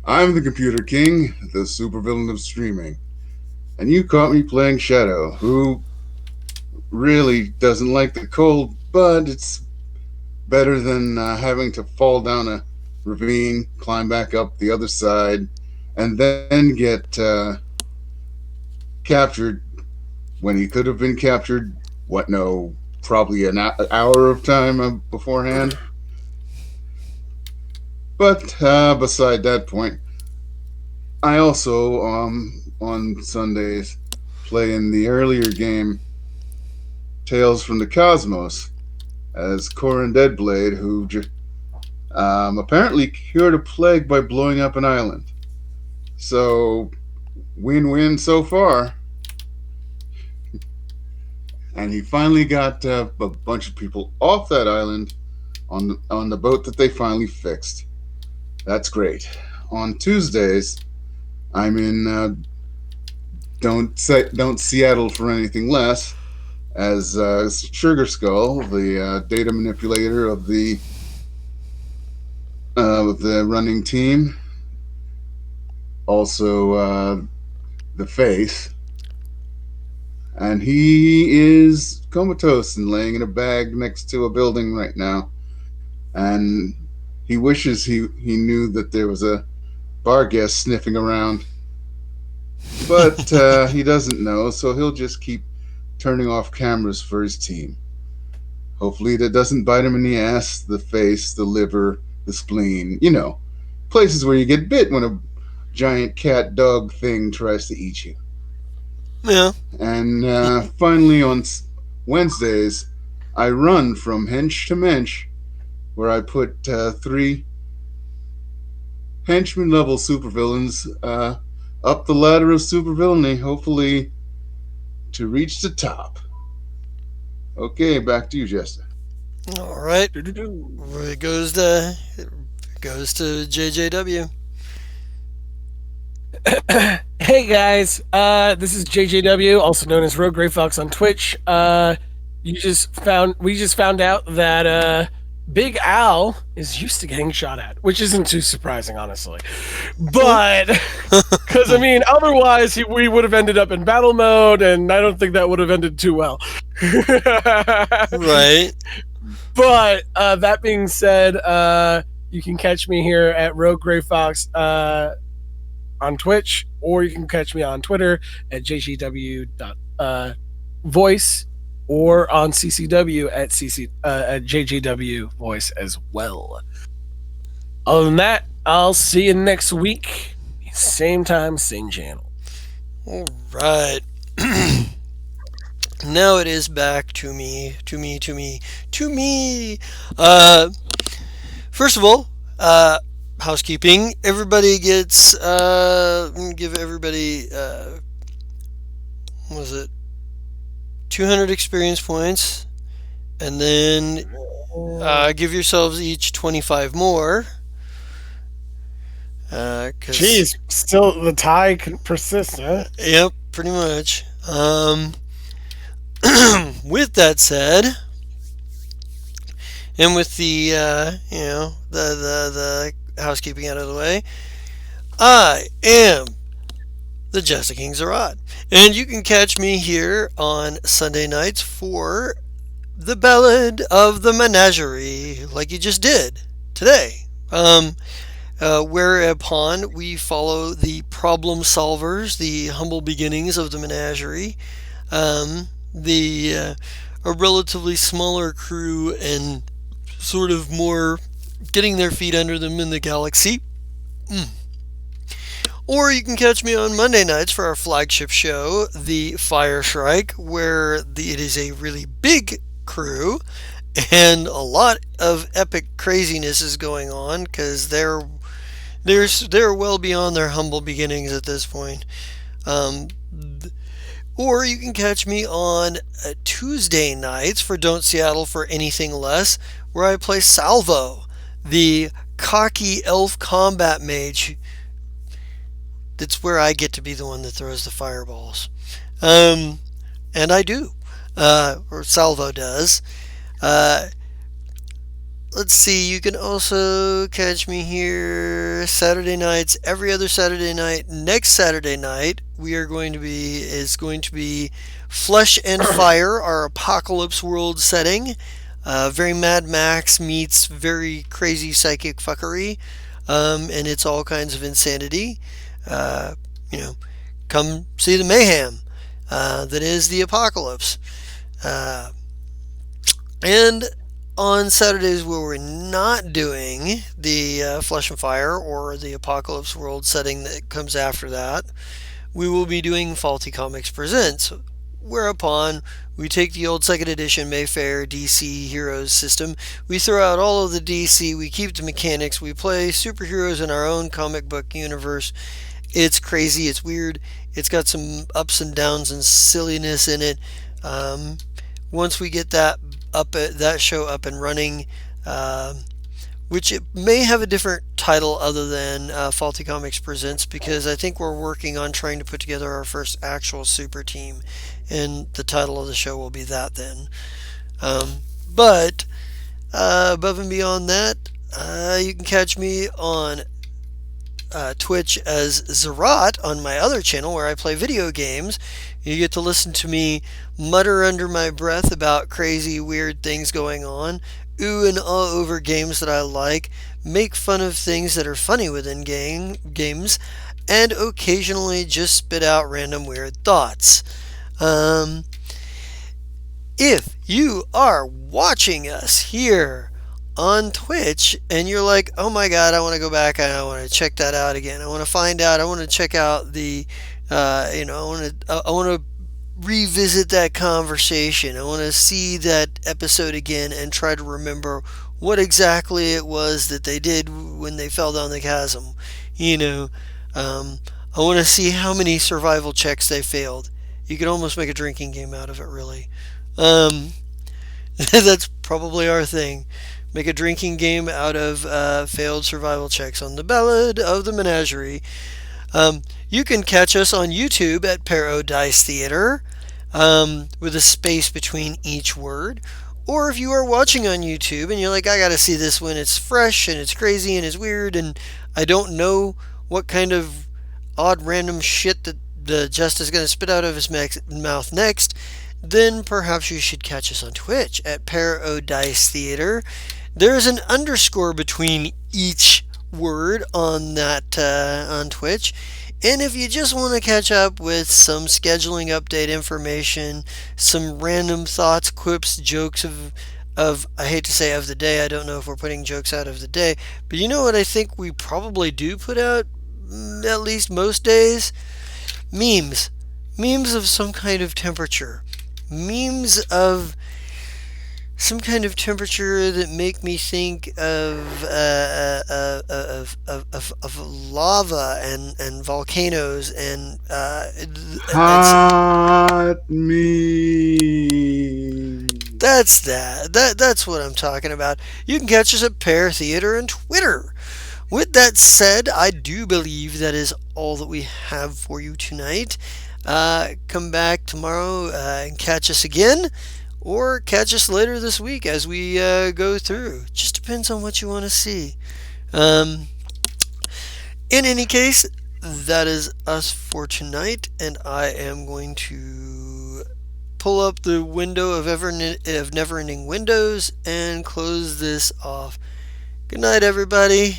I'm the Computer King, the supervillain of streaming. And you caught me playing Shadow, who really doesn't like the cold, but it's better than having to fall down a ravine, climb back up the other side, and then get captured when he could have been captured, what, no, probably an hour of time beforehand. But beside that point, I also, on Sundays, play in the earlier game Tales from the Cosmos as Corin Deadblade, who apparently cured a plague by blowing up an island. So, win-win so far. And he finally got a bunch of people off that island on the boat that they finally fixed. That's great. On Tuesdays, I'm in don't Seattle for anything less. as Sugar Skull, the data manipulator of the running team, also the face, and he is comatose and laying in a bag next to a building right now. And he wishes he knew that there was a bar guest sniffing around, but he doesn't know, so he'll just keep turning off cameras for his team. Hopefully, that doesn't bite him in the ass, the face, the liver, the spleen. Places where you get bit when a giant cat dog thing tries to eat you. Yeah. And finally, on Wednesdays, I run from hench to mensch, where I put three henchman level supervillains up the ladder of supervillainy, hopefully to reach the top. Okay, back to you, Jester. All right. Doo-doo-doo. It goes to JJW. Hey guys, this is JJW, also known as Rogue Grey Fox on Twitch. We just found out that Big Al is used to getting shot at, which isn't too surprising, honestly. But because I mean, otherwise we would have ended up in battle mode, and I don't think that would have ended too well. Right. But that being said, you can catch me here at Rogue Grey Fox on Twitch, or you can catch me on Twitter at jgw.voice, or on CCW at JJW Voice as well. Other than that, I'll see you next week, same time, same channel. All right. Now it is back to me. First of all, housekeeping. Everybody gets, give everybody, what was it? 200 experience points. And then give yourselves each 25 more. Jeez, still the tie can persist, huh? Yep, pretty much. With that said, and with the the housekeeping out of the way, I am the Jester King Zarad, and you can catch me here on Sunday nights for the Ballad of the Menagerie, like you just did today. Whereupon we follow the problem solvers, the humble beginnings of the Menagerie, a relatively smaller crew and sort of more getting their feet under them in the galaxy. Or you can catch me on Monday nights for our flagship show, The Fire Shrike, where it is a really big crew and a lot of epic craziness is going on because they're well beyond their humble beginnings at this point. Or you can catch me on Tuesday nights for Don't Seattle for Anything Less, where I play Salvo, the cocky elf combat mage. That's where I get to be the one that throws the fireballs. And I do. Or Salvo does. Let's see, you can also catch me here Saturday nights, every other Saturday night. Next Saturday night, is going to be Flesh and Fire, our apocalypse world setting. Very Mad Max meets very crazy psychic fuckery. And it's all kinds of insanity. Come see the mayhem that is the apocalypse. And on Saturdays where we're not doing the Flesh and Fire or the Apocalypse World setting that comes after that, we will be doing Faulty Comics Presents, whereupon we take the old 2nd edition Mayfair DC Heroes system, we throw out all of the DC, we keep the mechanics, we play superheroes in our own comic book universe. It's crazy, it's weird, it's got some ups and downs and silliness in it. Once we get that show up and running, which it may have a different title other than Faulty Comics Presents, because I think we're working on trying to put together our first actual super team, and the title of the show will be that then. But above and beyond that, you can catch me on Twitch as Zerat on my other channel where I play video games. You get to listen to me mutter under my breath about crazy, weird things going on, ooh and ah over games that I like, make fun of things that are funny within games, and occasionally just spit out random weird thoughts. Um, if you are watching us here on Twitch and you're like, oh my god, I want to go back and I want to check that out again. I want to find out. I want to check out the, I want to revisit that conversation. I want to see that episode again and try to remember what exactly it was that they did when they fell down the chasm. You know, I want to see how many survival checks they failed. You could almost make a drinking game out of it, really. Um, that's probably our thing. Make a drinking game out of failed survival checks on the Ballad of the Menagerie. You can catch us on YouTube at Paradise Theater, with a space between each word. Or if you are watching on YouTube and you're like, I gotta see this when it's fresh and it's crazy and it's weird and I don't know what kind of odd random shit that the Just is going to spit out of his mouth next, then perhaps you should catch us on Twitch at Paradise Theater. There's an underscore between each word on that on Twitch. And if you just want to catch up with some scheduling update information, some random thoughts, quips, jokes of I hate to say of the day. I don't know if we're putting jokes out of the day, but you know what I think we probably do put out at least most days? Memes. Memes of some kind of temperature. Memes of some kind of temperature that make me think of lava and volcanoes and Hot me. that's what I'm talking about. You can catch us at Pear Theater and Twitter. With that said, I do believe that is all that we have for you tonight. Come back tomorrow and catch us again, or catch us later this week as we go through. Just depends on what you want to see. In any case, that is us for tonight, and I am going to pull up the window of never-ending windows and close this off. Good night, everybody.